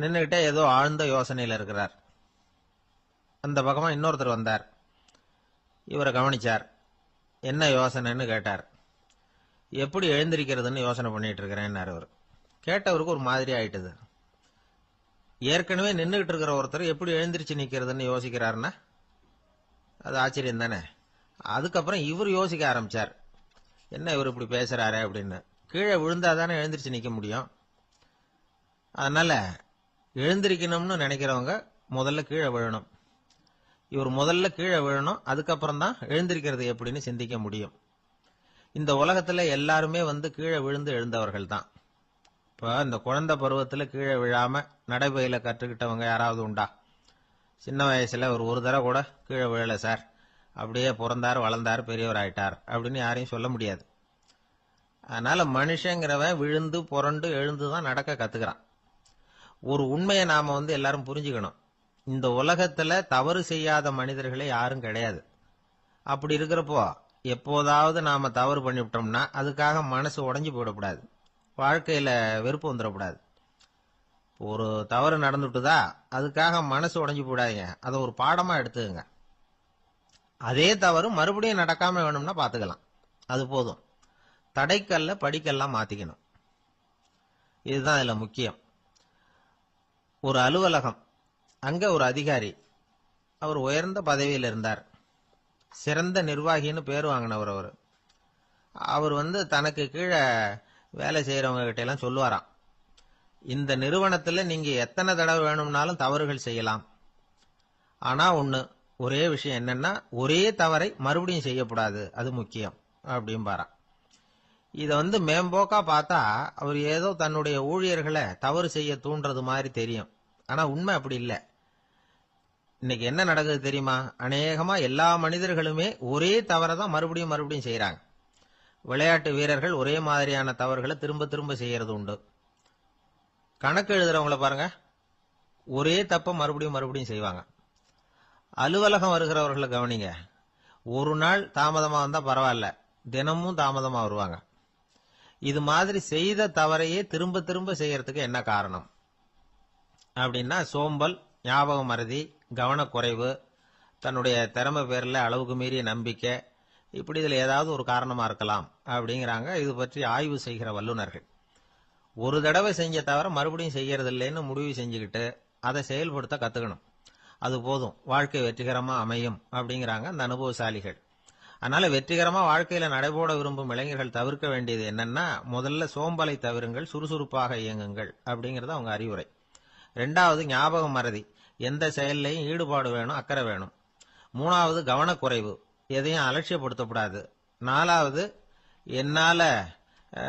நின்றுகிட்டே ஏதோ ஆழ்ந்த யோசனையில இருக்கிறார். அந்த பக்கமா இன்னொருத்தர் வந்தார். இவரை கவனிச்சார். என்ன யோசனைன்னு கேட்டார். எப்படி எழுந்திருக்கிறதுன்னு யோசனை பண்ணிட்டு இருக்கிறேன்னாரு அவர். கேட்டவருக்கு ஒரு மாதிரி ஆயிட்டது. ஏற்கனவே நின்றுகிட்டு இருக்கிற ஒருத்தர் எப்படி எழுந்திருச்சு நிக்கிறதுன்னு யோசிக்கிறாருன்னா அது ஆச்சரியம் தானே. அதுக்கப்புறம் இவர் யோசிக்க ஆரம்பிச்சார், என்ன இவர் இப்படி பேசுறாரு அப்படின்னு. கீழே விழுந்தாதானே எழுந்திருச்சு நிக்க முடியும். அதனால எழுந்திருக்கணும்னு நினைக்கிறவங்க முதல்ல கீழே விழணும். இவர் முதல்ல கீழே விழணும், அதுக்கப்புறம் தான் எழுந்திருக்கிறது எப்படின்னு சிந்திக்க முடியும். இந்த உலகத்துல எல்லாருமே கீழே விழுந்து எழுந்தவர்கள் தான். இப்ப இந்த குழந்தை பருவத்துல கீழே விழாம நடைபயில கற்றுக்கிட்டவங்க யாராவது உண்டா? சின்ன வயசுல ஒரு தடவை கூட கீழே விழல சார், அப்படியே பிறந்தார் வளர்ந்தார் பெரியவர் ஆயிட்டார் அப்படின்னு யாரையும் சொல்ல முடியாது. அதனால மனுஷங்கிறவன் விழுந்து புரண்டு எழுந்துதான் நடக்க கத்துக்கிறான். ஒரு உண்மையை நாம எல்லாரும் புரிஞ்சுக்கணும். இந்த உலகத்துல தவறு செய்யாத மனிதர்களே யாரும் கிடையாது. அப்படி இருக்கிறப்போ எப்போதாவது நாம தவறு பண்ணிவிட்டோம்னா அதுக்காக மனசு உடைஞ்சு போயிடக்கூடாது. வாழ்க்கையில வெறுப்பு வந்துடக்கூடாது. ஒரு தவறு நடந்துட்டுதா அதுக்காக மனசு உடைஞ்சு போயிடாதீங்க. அதை ஒரு பாடமா எடுத்துக்கங்க. அதே தவறு மறுபடியும் நடக்காம வேணும்னா பாத்துக்கலாம். அது போதும். தடைக்கல்ல படிக்கல்லாம் மாத்திக்கணும். இதுதான் இதுல முக்கியம். ஒரு அலுவலகம், அங்க ஒரு அதிகாரி, அவர் உயர்ந்த பதவியில் இருந்தார். சிறந்த நிர்வாகின்னு பேர் வாங்கினவர் அவர். அவர் தனக்கு கீழே வேலை செய்யறவங்க கிட்ட எல்லாம் சொல்லுவாராம், இந்த நிறுவனத்துல நீங்க எத்தனை தடவை வேணும்னாலும் தவறுகள் செய்யலாம். ஆனா ஒரே விஷயம் என்னன்னா, ஒரே தவறை மறுபடியும் செய்யக்கூடாது, அது முக்கியம் அப்படிம்பாராம். இத மேம்போக்கா பார்த்தா அவர் ஏதோ தன்னுடைய ஊழியர்களை தவறு செய்ய தூண்டுறது மாதிரி தெரியும். ஆனா உண்மை அப்படி இல்லை. இன்னைக்கு என்ன நடக்குது தெரியுமா? அநேகமா எல்லா மனிதர்களுமே ஒரே தவறை தான் மறுபடியும் மறுபடியும் செய்யறாங்க. விளையாட்டு வீரர்கள் ஒரே மாதிரியான தவறுகளை திரும்ப திரும்ப செய்யறது உண்டு. கணக்கு எழுதுறவங்கள பாருங்க, ஒரே தப்ப மறுபடியும் மறுபடியும் செய்வாங்க. அலுவலகம் வருகிறவர்களை கவனிங்க, ஒரு நாள் தாமதமா வந்தா பரவாயில்ல, தினமும் தாமதமா வருவாங்க. இது மாதிரி செய்த தவறையே திரும்ப திரும்ப செய்யறதுக்கு என்ன காரணம் அப்படின்னா, சோம்பல், ஞாபக மறதி, கவனக்குறைவு, தன்னுடைய திறமை பேர்ல அளவுக்கு மீறிய நம்பிக்கை, இப்படி இதுல ஏதாவது ஒரு காரணமா இருக்கலாம் அப்படிங்கிறாங்க இது பற்றி ஆய்வு செய்கிற வல்லுநர்கள். ஒரு தடவை செஞ்ச தவிர மறுபடியும் செய்யறது இல்லைன்னு முடிவு செஞ்சுக்கிட்டு அதை செயல்படுத்த கத்துக்கணும். அது போதும், வாழ்க்கை வெற்றிகரமா அமையும் அப்படிங்கிறாங்க அந்த அனுபவசாலிகள். அதனால வெற்றிகரமா வாழ்க்கையில நடைபோட விரும்பும் இளைஞர்கள் தவிர்க்க வேண்டியது என்னன்னா, முதல்ல சோம்பலை தவிருங்கள், சுறுசுறுப்பாக இயங்குங்கள் அப்படிங்கறது அவங்க அறிவுரை. ரெண்டாவது ஞாபக மறதி, எந்த செயல்லையும் ஈடுபாடு வேணும், அக்கறை வேணும். மூணாவது கவனக்குறைவு, எதையும் அலட்சியப்படுத்தக்கூடாது. நாலாவது என்னால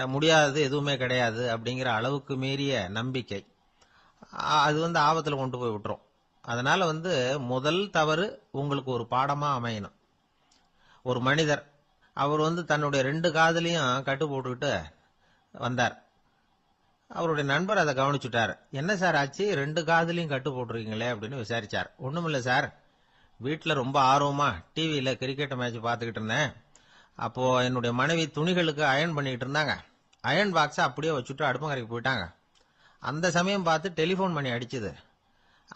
முடியாதது எதுவுமே கிடையாது அப்படிங்கிற அளவுக்கு மீறிய நம்பிக்கை அது ஆபத்துல கொண்டு போய் விட்டுரும். அதனால முதல் தவறு உங்களுக்கு ஒரு பாடமா அமையணும். ஒரு மனிதர் அவர் தன்னுடைய 2 காதுலயும் கட்டு போட்டுக்கிட்டு வந்தார். அவருடைய நண்பர் அதை கவனிச்சுட்டார். என்ன சார் ஆச்சு, 2 காதுலயும் கட்டு போட்டுருக்கீங்களே அப்படின்னு விசாரிச்சார். ஒண்ணுமில்ல சார், வீட்டுல ரொம்ப ஆர்வமா டிவியில கிரிக்கெட் மேட்ச் பார்த்துக்கிட்டு இருந்தேன். அப்போ என்னுடைய மனைவி துணிகளுக்கு அயன் பண்ணிட்டு இருந்தாங்க. அயன் பாக்ஸ அப்படியே வச்சுட்டு அடுப்பங்கரைக்கு போயிட்டாங்க. அந்த சமயம் பார்த்து டெலிபோன் பண்ணி அடிச்சுது.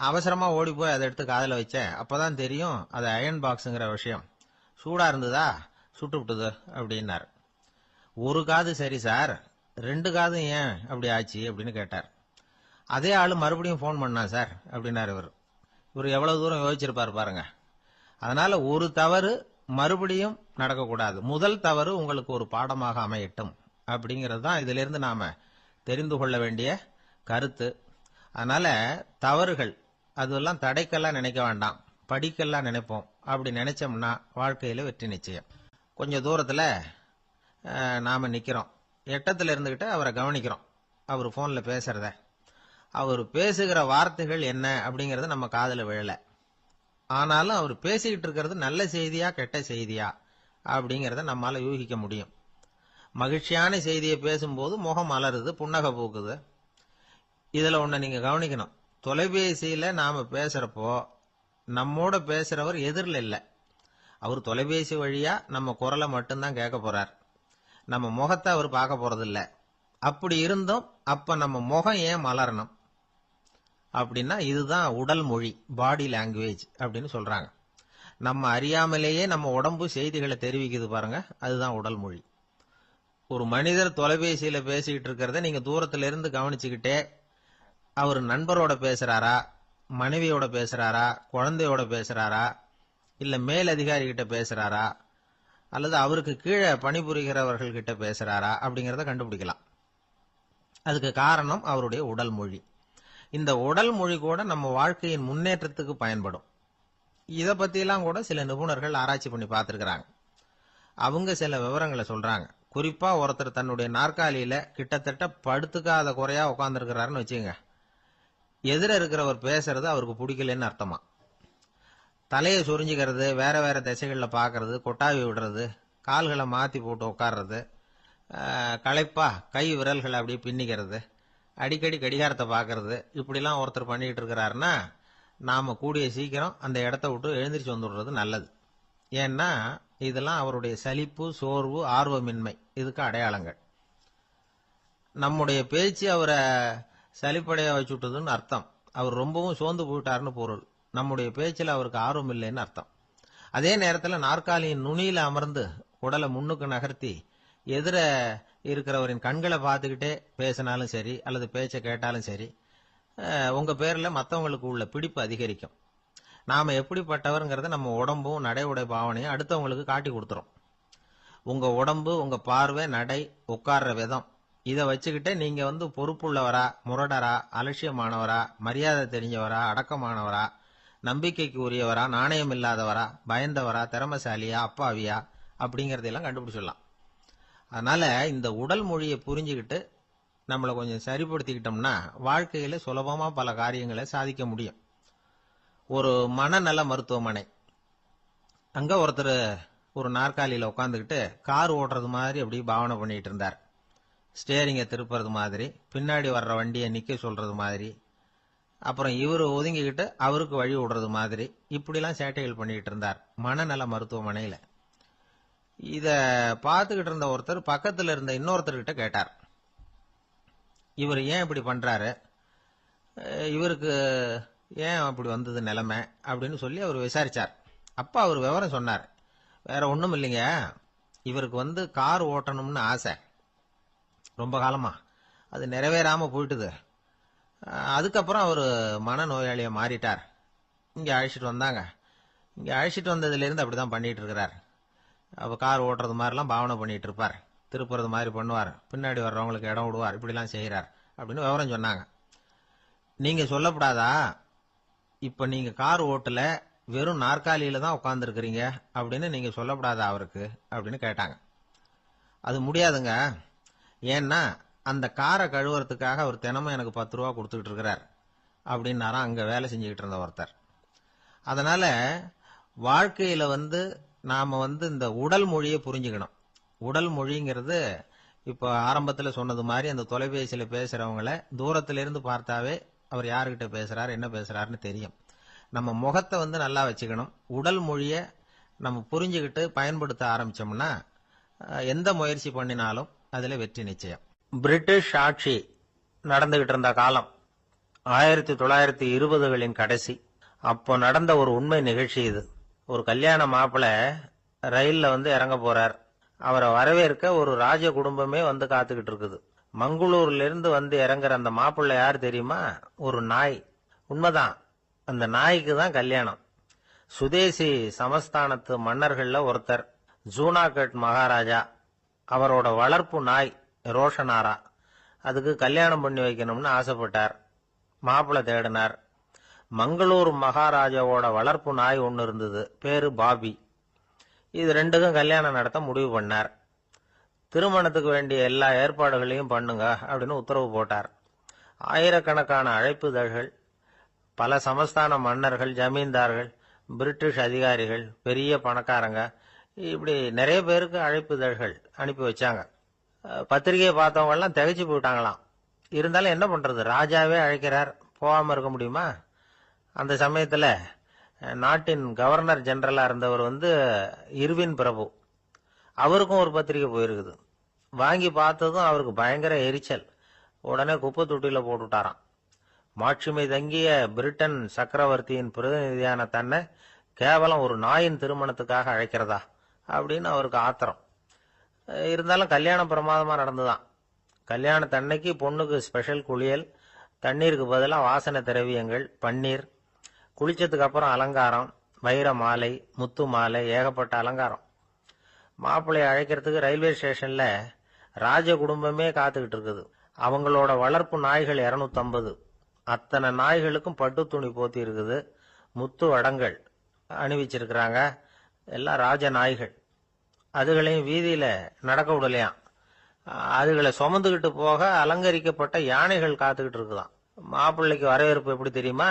அவசரமா ஓடி போய் அதை எடுத்து காதுல வச்சேன். அப்பதான் தெரியும் அது அயன் பாக்ஸுங்கிற விஷயம். சூடா இருந்ததா, சுட்டு விட்டுது அப்படின்னார். ஒரு காது சரி சார், 2 காதும் ஏன் அப்படி ஆச்சு அப்படின்னு கேட்டார். அதே ஆளு மறுபடியும் போன் பண்ணா சார் அப்படின்னாரு. இவர் எவ்வளவு தூரம் யோசிச்சிருப்பாரு பாருங்க. அதனால ஒரு தவறு மறுபடியும் நடக்கக்கூடாது. முதல் தவறு உங்களுக்கு ஒரு பாடமாக அமையட்டும் அப்படிங்கிறது தான் இதுல இருந்து நாம தெரிந்து கொள்ள வேண்டிய கருத்து. அதனால தவறுகள் அதெல்லாம் தடைக்கெல்லாம் நினைக்க வேண்டாம், படிக்கெல்லாம் நினைப்போம். அப்படி நினைச்சோம்னா வாழ்க்கையில வெற்றி நிச்சயம். கொஞ்சம் தூரத்துல நாம நிக்கிறோம். எட்டத்துல இருந்துகிட்டு அவரை கவனிக்கிறோம். அவர் போன்ல பேசுறத, அவர் பேசுகிற வார்த்தைகள் என்ன அப்படிங்கறது நம்ம காதுல விழல. ஆனாலும் அவர் பேசிக்கிட்டு இருக்கிறது நல்ல செய்தியா கெட்ட செய்தியா அப்படிங்கறத நம்மால யூகிக்க முடியும். மகிழ்ச்சியான செய்தியை பேசும்போது முகம் மலருது, புன்னகை பூக்குது. இதுல ஒண்ணு நீங்க கவனிக்கணும். தொலைபேசியில நாம பேசுறப்போ நம்மோட பேசுறவர் எதிரில் இல்ல. அவர் தொலைபேசி வழியா நம்ம குரலை மட்டும்தான் கேட்க போறார். நம்ம முகத்தை அவர் பார்க்க போறது இல்ல. அப்படி இருந்தும் அப்ப நம்ம முகம் ஏன் மலரணும் அப்படின்னா இதுதான் உடல் மொழி, பாடி லாங்குவேஜ் அப்படின்னு சொல்றாங்க. நம்ம அறியாமலேயே நம்ம உடம்பு செய்திகளை தெரிவிக்குது பாருங்க, அதுதான் உடல் மொழி. ஒரு மனிதர் தொலைபேசியில பேசிக்கிட்டு இருக்கிறத நீங்க தூரத்துல இருந்து கவனிச்சுக்கிட்டே அவர் நண்பரோட பேசுறாரா, மனைவியோட பேசுறாரா, குழந்தையோட பேசுறாரா, இல்ல மேல் அதிகாரி கிட்ட பேசுறாரா, அல்லது அவருக்கு கீழே பணிபுரிகிறவர்கள் கிட்ட பேசுறாரா அப்படிங்கறத கண்டுபிடிக்கலாம். அதுக்கு காரணம் அவருடைய உடல் மொழி. இந்த உடல் மொழி கூட நம்ம வாழ்க்கையின் முன்னேற்றத்துக்கு பயன்படும். இத பத்தியெல்லாம் கூட சில நிபுணர்கள் ஆராய்ச்சி பண்ணி பார்த்திருக்கிறாங்க. அவங்க சில விவரங்களை சொல்றாங்க. குறிப்பா ஒருத்தர் தன்னுடைய நாற்காலியில கிட்டத்தட்ட படுத்துக்காத குறையா உட்கார்ந்துருக்கிறாருன்னு வச்சுங்க. எதிர இருக்கிறவர் பேசுறது அவருக்கு பிடிக்கலன்னு அர்த்தமா. தலையை சொரிஞ்சுக்கிறது, வேற வேற திசைகள்ல பாக்குறது, கொட்டாவி விடுறது, கால்களை மாத்தி போட்டு உட்கார்றது, களைப்பா கை விரல்களை அப்படியே பின்னிக்கிறது, அடிக்கடி கடிகாரத்தை பாக்குறது, இப்படிலாம் ஒருத்தர் பண்ணிட்டு இருக்கிறாருன்னா நாம கூடிய சீக்கிரம் அந்த இடத்த விட்டு எழுந்திரிச்சு வந்துடுறது நல்லது. ஏன்னா இதெல்லாம் அவருடைய சலிப்பு, சோர்வு, ஆர்வமின்மை இதுக்கு அடையாளங்கள். நம்முடைய பேச்சு அவரை சலிப்படைய வச்சுட்டதுன்னு அர்த்தம். அவர் ரொம்பவும் சோர்ந்து போயிட்டாருன்னு பொருள். நம்முடைய பேச்சில் அவருக்கு ஆர்வம் இல்லைன்னு அர்த்தம். அதே நேரத்தில் நாற்காலியின் நுனியில அமர்ந்து உடலை முன்னுக்கு நகர்த்தி எதிர இருக்கிறவரின் கண்களை பார்த்துக்கிட்டே பேசினாலும் சரி அல்லது பேச்சை கேட்டாலும் சரி, உங்க பேர்ல மற்றவங்களுக்கு உள்ள பிடிப்பு அதிகரிக்கும். நாம எப்படிப்பட்டவர்ங்கிறத நம்ம உடம்பும் நடை உடை பாவனையும் அடுத்தவங்களுக்கு காட்டி கொடுத்துரும். உங்க உடம்பு, உங்க பார்வை, நடை, உட்கார்ற விதம் இதை வச்சுக்கிட்டே நீங்க பொறுப்புள்ளவரா, முரடரா, அலட்சியமானவரா, மரியாதை தெரிஞ்சவரா, அடக்கமானவரா, நம்பிக்கைக்கு உரியவரா, நாணயம் இல்லாதவரா, பயந்தவரா, திறமசாலியா, அப்பாவியா அப்படிங்கறதெல்லாம் கண்டுபிடிச்சிடலாம். அதனால இந்த உடல் மொழியை புரிஞ்சுக்கிட்டு நம்மளை கொஞ்சம் சரிப்படுத்திக்கிட்டோம்னா வாழ்க்கையில சுலபமா பல காரியங்களை சாதிக்க முடியும். ஒரு மனநல மருத்துவமனை, அங்க ஒருத்தர் ஒரு நாற்காலியில உட்காந்துக்கிட்டு கார் ஓட்டுறது மாதிரி அப்படி பாவனை பண்ணிட்டு இருந்தார். ஸ்டேரிங்க திருப்புறது மாதிரி, பின்னாடி வர்ற வண்டியை நிக்க சொல்றது மாதிரி, அப்புறம் இவரு ஒதுங்கிக்கிட்டு அவருக்கு வழி விடுறது மாதிரி, இப்படிலாம் சேட்டைகள் பண்ணிட்டு இருந்தார் மனநல மருத்துவமனையில. இத பார்த்துக்கிட்டு இருந்த ஒருத்தர் பக்கத்துல இருந்த இன்னொருத்தர்கிட்ட கேட்டார், இவர் ஏன் இப்படி பண்றாரு, இவருக்கு ஏன் அப்படி வந்தது நிலைமை அப்படின்னு சொல்லி அவர் விசாரிச்சார். அப்ப அவர் விவரம் சொன்னார். வேற ஒண்ணும் இல்லைங்க, இவருக்கு கார் ஓட்டணும்னு ஆசை ரொம்ப காலமா, அது நிறைவேறாம போயிட்டுது. அதுக்கப்புறம் அவர் மனநோயாளியா மாறிட்டார். இங்க அழைச்சிட்டு வந்தாங்க. இங்க அழைச்சிட்டு வந்ததுல இருந்து அப்படிதான் பண்ணிட்டு இருக்கிறார். அப்ப கார் ஓட்டுறது மாதிரிலாம் பாவனை பண்ணிட்டு இருப்பார், திருப்புறது மாதிரி பண்ணுவார், பின்னாடி வர்றவங்களுக்கு இடம் விடுவார், இப்படிலாம் செய்யறார் அப்படின்னு விவரம் சொன்னாங்க. நீங்க சொல்லப்படாதா, இப்ப நீங்க கார் ஓட்டல, வெறும் நாற்காலியில தான் உட்கார்ந்து இருக்கிறீங்க அப்படின்னு நீங்க சொல்லப்படாதா அவருக்கு அப்படின்னு கேட்டாங்க. அது முடியாதுங்க, ஏன்னா அந்த காரை கழுவுறதுக்காக அவர் தினமும் எனக்கு 10 ரூபா கொடுத்துக்கிட்டு இருக்கிறார் அப்படின்னாராம் அங்க வேலை செஞ்சுக்கிட்டு இருந்த ஒருத்தர். அதனால வாழ்க்கையில நாம இந்த உடல் மொழியை புரிஞ்சுக்கணும். உடல் மொழிங்கிறது இப்ப ஆரம்பத்துல சொன்னது மாதிரி அந்த தொலைபேசியில பேசுறவங்கள தூரத்துல இருந்து பார்த்தாவே அவர் யாருகிட்ட பேசுறாரு என்ன பேசுறாருன்னு தெரியும். நம்ம முகத்தை நல்லா வச்சுக்கணும். உடல் மொழியை நம்ம புரிஞ்சுக்கிட்டு பயன்படுத்த ஆரம்பிச்சோம்னா எந்த முயற்சி பண்ணினாலும் அதுல வெற்றி நிச்சயம். பிரிட்டிஷ் ஆட்சி நடந்துகிட்டு இருந்த காலம் 1920களின் கடைசி. அப்போ நடந்த ஒரு உண்மை நிகழ்ச்சி இது. ஒரு கல்யாண மாப்பிள்ளை ரயில்ல இறங்க போறார். அவரை வரவேற்க ஒரு ராஜ குடும்பமே காத்துக்கிட்டு இருக்குது. மங்களூர்ல இருந்து இறங்குற அந்த மாப்பிள்ளை யார் தெரியுமா? ஒரு நாய். உண்மைதான், அந்த நாய்க்கு தான் கல்யாணம். சுதேசி சமஸ்தானத்து மன்னர்கள்ல ஒருத்தர் ஜூனாகட் மகாராஜா. அவரோட வளர்ப்பு நாய் ரோஷனாரா. அதுக்கு கல்யாணம் பண்ணி வைக்கணும்னு ஆசைப்பட்டார். மாப்பிள்ளை தேடினார். மங்களூர் மகாராஜாவோட வளர்ப்பு நாய் ஒன்னு இருந்தது, பேரு பாபி. இது ரெண்டுக்கும் கல்யாணம் நடத்த முடிவு பண்ணார். திருமணத்துக்கு வேண்டிய எல்லா ஏற்பாடுகளையும் பண்ணுங்க அப்படின்னு உத்தரவு போட்டார். ஆயிரக்கணக்கான அழைப்புதழ்கள், பல சமஸ்தான மன்னர்கள், ஜமீன்தார்கள், பிரிட்டிஷ் அதிகாரிகள், பெரிய பணக்காரங்க, இப்படி நிறைய பேருக்கு அழைப்புதழ்கள் அனுப்பி வச்சாங்க. பத்திரிகையை பார்த்தவங்க எல்லாம் திகைச்சு போயிட்டாங்களாம். இருந்தாலும் என்ன பண்றது, ராஜாவே அழைக்கிறார், போகாம இருக்க முடியுமா? அந்த சமயத்துல நாட்டின் கவர்னர் ஜெனரலா இருந்தவர் இர்வின் பிரபு. அவருக்கும் ஒரு பத்திரிகை போயிருக்குது. வாங்கி பார்த்ததும் அவருக்கு பயங்கர எரிச்சல். உடனே குப்பை தொட்டியில போட்டுட்டாராம். மாட்சிமை தங்கிய பிரிட்டன் சக்கரவர்த்தியின் பிரதிநிதியான தன்னை கேவலம் ஒரு நாயின் திருமணத்துக்காக அழைக்கிறதா அப்படின்னு அவருக்கு ஆத்திரம். இருந்தாலும் கல்யாணம் பிரமாதமா நடந்துதான். கல்யாணத்தன்னைக்கு பொண்ணுக்கு ஸ்பெஷல் குளியல், தண்ணீருக்கு பதிலாக வாசனை திரவியங்கள், பன்னீர், குளிச்சதுக்கு அப்புறம் அலங்காரம், வைர மாலை, முத்து மாலை, ஏகப்பட்ட அலங்காரம். மாப்பிள்ளையை அழைக்கிறதுக்கு ரயில்வே ஸ்டேஷன்ல ராஜ குடும்பமே காத்துக்கிட்டு இருக்குது. அவங்களோட வளர்ப்பு நாய்கள் 250. அத்தனை நாய்களுக்கும் பட்டு துணி போத்தி இருக்குது. முத்து வடங்கள் அணிவிச்சிருக்கிறாங்க. எல்லாம் ராஜ நாய்கள். அதுகளையும் வீதியில நடக்க விடலையாம். அதுகளை சுமந்துகிட்டு போக அலங்கரிக்கப்பட்ட யானைகள் காத்துக்கிட்டு இருக்குதாம். மாப்பிள்ளைக்கு வரவேற்பு எப்படி தெரியுமா?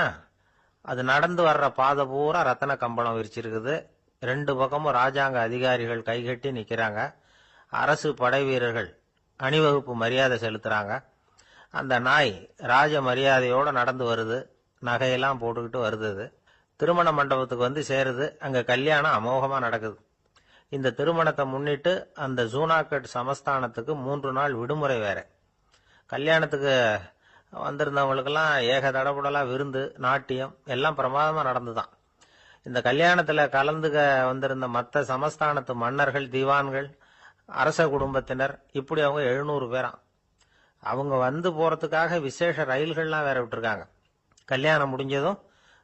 அது நடந்து வர்ற பாதை பூரா ரத்தன கம்பளம் விரிச்சிருக்குது. 2 பக்கமும் ராஜாங்க அதிகாரிகள் கைகட்டி நிக்கிறாங்க. அரசு படை வீரர்கள் அணிவகுப்பு மரியாதை செலுத்துறாங்க. அந்த நாய் ராஜ மரியாதையோட நடந்து வருது. நகையெல்லாம் போட்டுக்கிட்டு வருது. திருமண மண்டபத்துக்கு சேருது. அங்க கல்யாணம் அமோகமா நடக்குது. இந்த திருமணத்தை முன்னிட்டு அந்த ஜூனாகட் சமஸ்தானத்துக்கு 3 நாள் விடுமுறை வேற. கல்யாணத்துக்கு வந்திருந்தவங்களுக்கெல்லாம் ஏக தடபுடலா விருந்து, நாட்டியம் எல்லாம் பிரமாதமா நடந்துதான். இந்த கல்யாணத்துல கலந்துக்க வந்திருந்த மற்ற சமஸ்தானத்து மன்னர்கள், திவான்கள், அரச குடும்பத்தினர், இப்படி அவங்க 700 பேராம். அவங்க போறதுக்காக விசேஷ ரயில்கள்லாம் வேற விட்டுருக்காங்க. கல்யாணம் முடிஞ்சதும்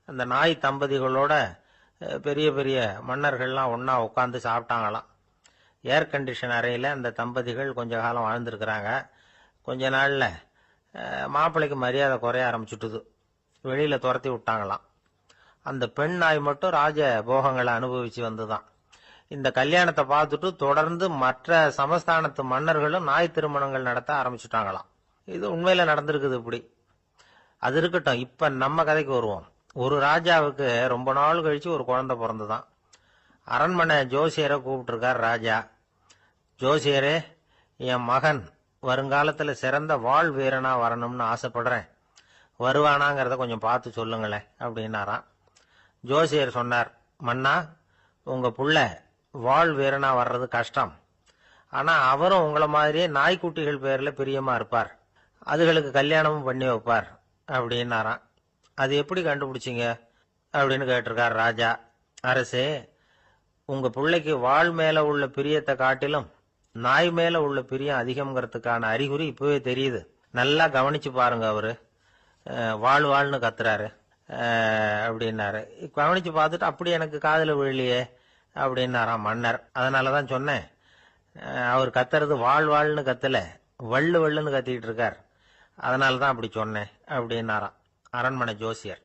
அந்த நாய் தம்பதிகளோட பெரிய பெரிய மன்னர்கள்லாம் ஒன்னா உட்காந்து சாப்பிட்டாங்களாம். ஏர் கண்டிஷன் அறையில அந்த தம்பதிகள் கொஞ்ச காலம் வாழ்ந்திருக்கிறாங்க. கொஞ்ச நாள்ல மாப்பிள்ளைக்கு மரியாதை குறைய ஆரம்பிச்சுட்டுது. வெளியில துரத்தி விட்டாங்களாம். அந்த பெண் நாய் மட்டும் ராஜ போகங்களை அனுபவிச்சு வந்துதான். இந்த கல்யாணத்தை பார்த்துட்டு தொடர்ந்து மற்ற சமஸ்தானத்து மன்னர்களும் நாய் திருமணங்கள் நடத்த ஆரம்பிச்சுட்டாங்களாம். இது உண்மையில நடந்திருக்குது. இப்படி அது இருக்கட்டும். இப்ப நம்ம கதைக்கு வருவோம். ஒரு ராஜாவுக்கு ரொம்ப நாள் கழிச்சு ஒரு குழந்தை பிறந்துதான். அரண்மனை ஜோசியரை கூப்பிட்டு இருக்கார் ராஜா. ஜோசியரே, என் மகன் வருங்காலத்துல சிறந்த வாழ் வீரனா வரணும்னு ஆசைப்படுறேன். வருவானாங்கிறத கொஞ்சம் பார்த்து சொல்லுங்களேன் அப்படின்னாராம். ஜோசியர் சொன்னார், மன்னா, உங்க புள்ள வாழ் வீரனா வர்றது கஷ்டம். ஆனா அவரும் உங்களை மாதிரியே நாய்க்குட்டிகள் பேர்ல பிரியமா இருப்பார். அதுகளுக்கு கல்யாணமும் பண்ணி வைப்பார் அப்படின்னாராம். அது எப்படி கண்டுபிடிச்சிங்க அப்படின்னு கேட்டிருக்கார் ராஜா. அரசே, உங்க பிள்ளைக்கு வாழ் மேல உள்ள பிரியத்தை காட்டிலும் நாய் மேல உள்ள பிரியம் அதிகம்ங்கிறதுக்கான அறிகுறி இப்பவே தெரியுது. நல்லா கவனிச்சு பாருங்க. அவரு வாழ் வாழ்னு கத்துறாரு அப்படின்னாரு. கவனிச்சு பார்த்துட்டு அப்படி எனக்கு காதுல விழலையே அப்படின்னாராம் மன்னர். அதனாலதான் சொன்னேன், அவர் கத்துறது வாழ் வாழ்னு கத்தல, வள்ளு வள்ளுன்னு கத்திட்டு இருக்கார். அதனாலதான் அப்படி சொன்னேன் அப்படின்னாராம் அரண்மனை ஜோசியர்.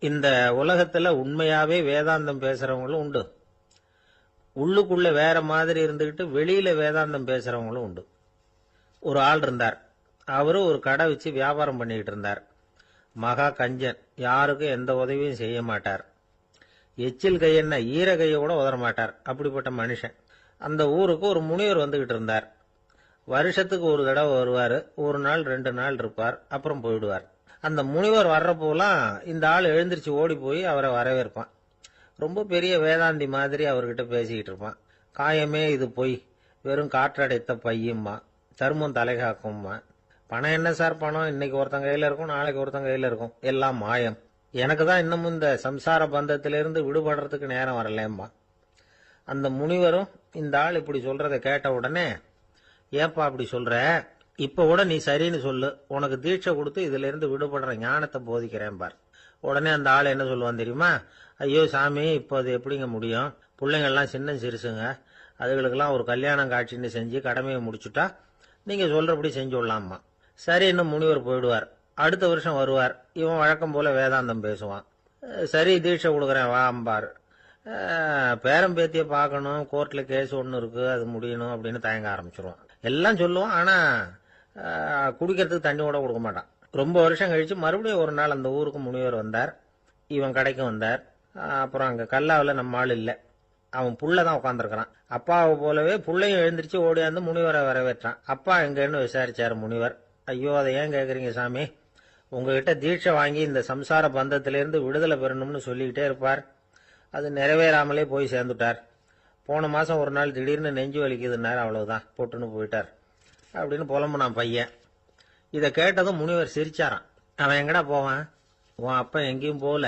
இந்த உலகத்துல உண்மையாவே வேதாந்தம் பேசுறவங்களும் உண்டு. உள்ளுக்குள்ள வேற மாதிரி இருந்துகிட்டு வெளியில வேதாந்தம் பேசுறவங்களும் உண்டு. ஒரு ஆள் இருந்தார். அவரு ஒரு கடை வச்சு வியாபாரம் பண்ணிக்கிட்டு இருந்தார். மகா கஞ்சன், யாருக்கும் எந்த உதவியும் செய்ய மாட்டார். எச்சில் கையென்ன ஈர கையை கூட உதற மாட்டார். அப்படிப்பட்ட மனுஷன். அந்த ஊருக்கு ஒரு முனிவர் வந்துகிட்டு இருந்தார். வருஷத்துக்கு ஒரு தடவை வருவார். ஒரு நாள் 2 நாள் இருப்பார், அப்புறம் போயிடுவார். அந்த முனிவர் வர்றப்போலாம் இந்த ஆள் எழுந்திருச்சு ஓடி போய் அவரை வரவேற்பான். ரொம்ப பெரிய வேதாந்தி மாதிரி அவர்கிட்ட பேசிக்கிட்டு இருப்பான். காயமே இது பொய், வெறும் காற்றடைத்த பையும்மா, தர்மம் தலைகாக்கும்மா. பணம் என்ன சார் பணம், இன்னைக்கு ஒருத்தன் கையில இருக்கும், நாளைக்கு ஒருத்தன் கையில இருக்கும், எல்லாம் மாயம். எனக்கு தான் இன்னமும் இந்த சம்சார பந்தத்திலிருந்து விடுபடுறதுக்கு நேரம் வரலேம்பா. அந்த முனிவரும் இந்த ஆள் இப்படி சொல்றதை கேட்ட உடனே, ஏப்பா அப்படி சொல்ற, இப்ப கூட நீ சரின்னு சொல்லு, உனக்கு தீட்சை கொடுத்து இதுல இருந்து விடுபடுற ஞானத்தை போதிக்கிறேன் பார். உடனே அந்த ஆள் என்ன சொல்லுவான் தெரியுமா? ஐயோ சாமி, இப்போ அது எப்படிங்க முடியும், பிள்ளைங்கள்லாம் சின்ன சிறுசுங்க, அதுகளுக்கெல்லாம் ஒரு கல்யாணம் காட்சின்னு செஞ்சு கடமையை முடிச்சுட்டா நீங்க சொல்றபடி செஞ்சு விடலாமா. சரி, இன்னும் முனிவர் போயிடுவார். அடுத்த வருஷம் வருவார். இவன் வழக்கம் போல வேதாந்தம் பேசுவான். சரி தீட்சை கொடுக்குறேன் வா அம்பார். பேரம் பேத்திய பார்க்கணும், கோர்ட்ல கேஸ் ஒன்று இருக்கு, அது முடியணும் அப்படின்னு தயங்க ஆரம்பிச்சிருவான். எல்லாம் சொல்லுவான், ஆனா குடிக்கிறதுக்கு தண்ணி கூட கொடுக்க மாட்டான். ரொம்ப வருஷம் கழிச்சு மறுபடியும் ஒரு நாள் அந்த ஊருக்கு முனிவர் வந்தார். இவன் கடைக்கும் வந்தார். அப்புறம் அங்க கல்லாவில் நம்ம ஆள் இல்லை, அவன் புள்ள தான் உட்காந்துருக்கிறான். அப்பாவை போலவே புள்ளையும் எழுந்திரிச்சு ஓடியாந்து முனிவரை வரவேற்றான். அப்பா எங்கன்னு விசாரிச்சாரு முனிவர். ஐயோ அதை ஏன் கேட்குறீங்க சாமி, உங்ககிட்ட தீட்சை வாங்கி இந்த சம்சார பந்தத்திலிருந்து விடுதலை பெறணும்னு சொல்லிக்கிட்டே இருப்பார், அது நிறைவேறாமலே போய் சேர்ந்துட்டார். போன மாசம் ஒரு நாள் திடீர்னு நெஞ்சு வலிக்குதுன்னாரு, அவ்வளவுதான் போட்டுன்னு போயிட்டார் அப்படின்னு புலம்புனான் பையன். இதை கேட்டதும் முனிவர் சிரிச்சாரான். அவன் எங்கடா போவான், உன் அப்பா எங்கேயும் போகல,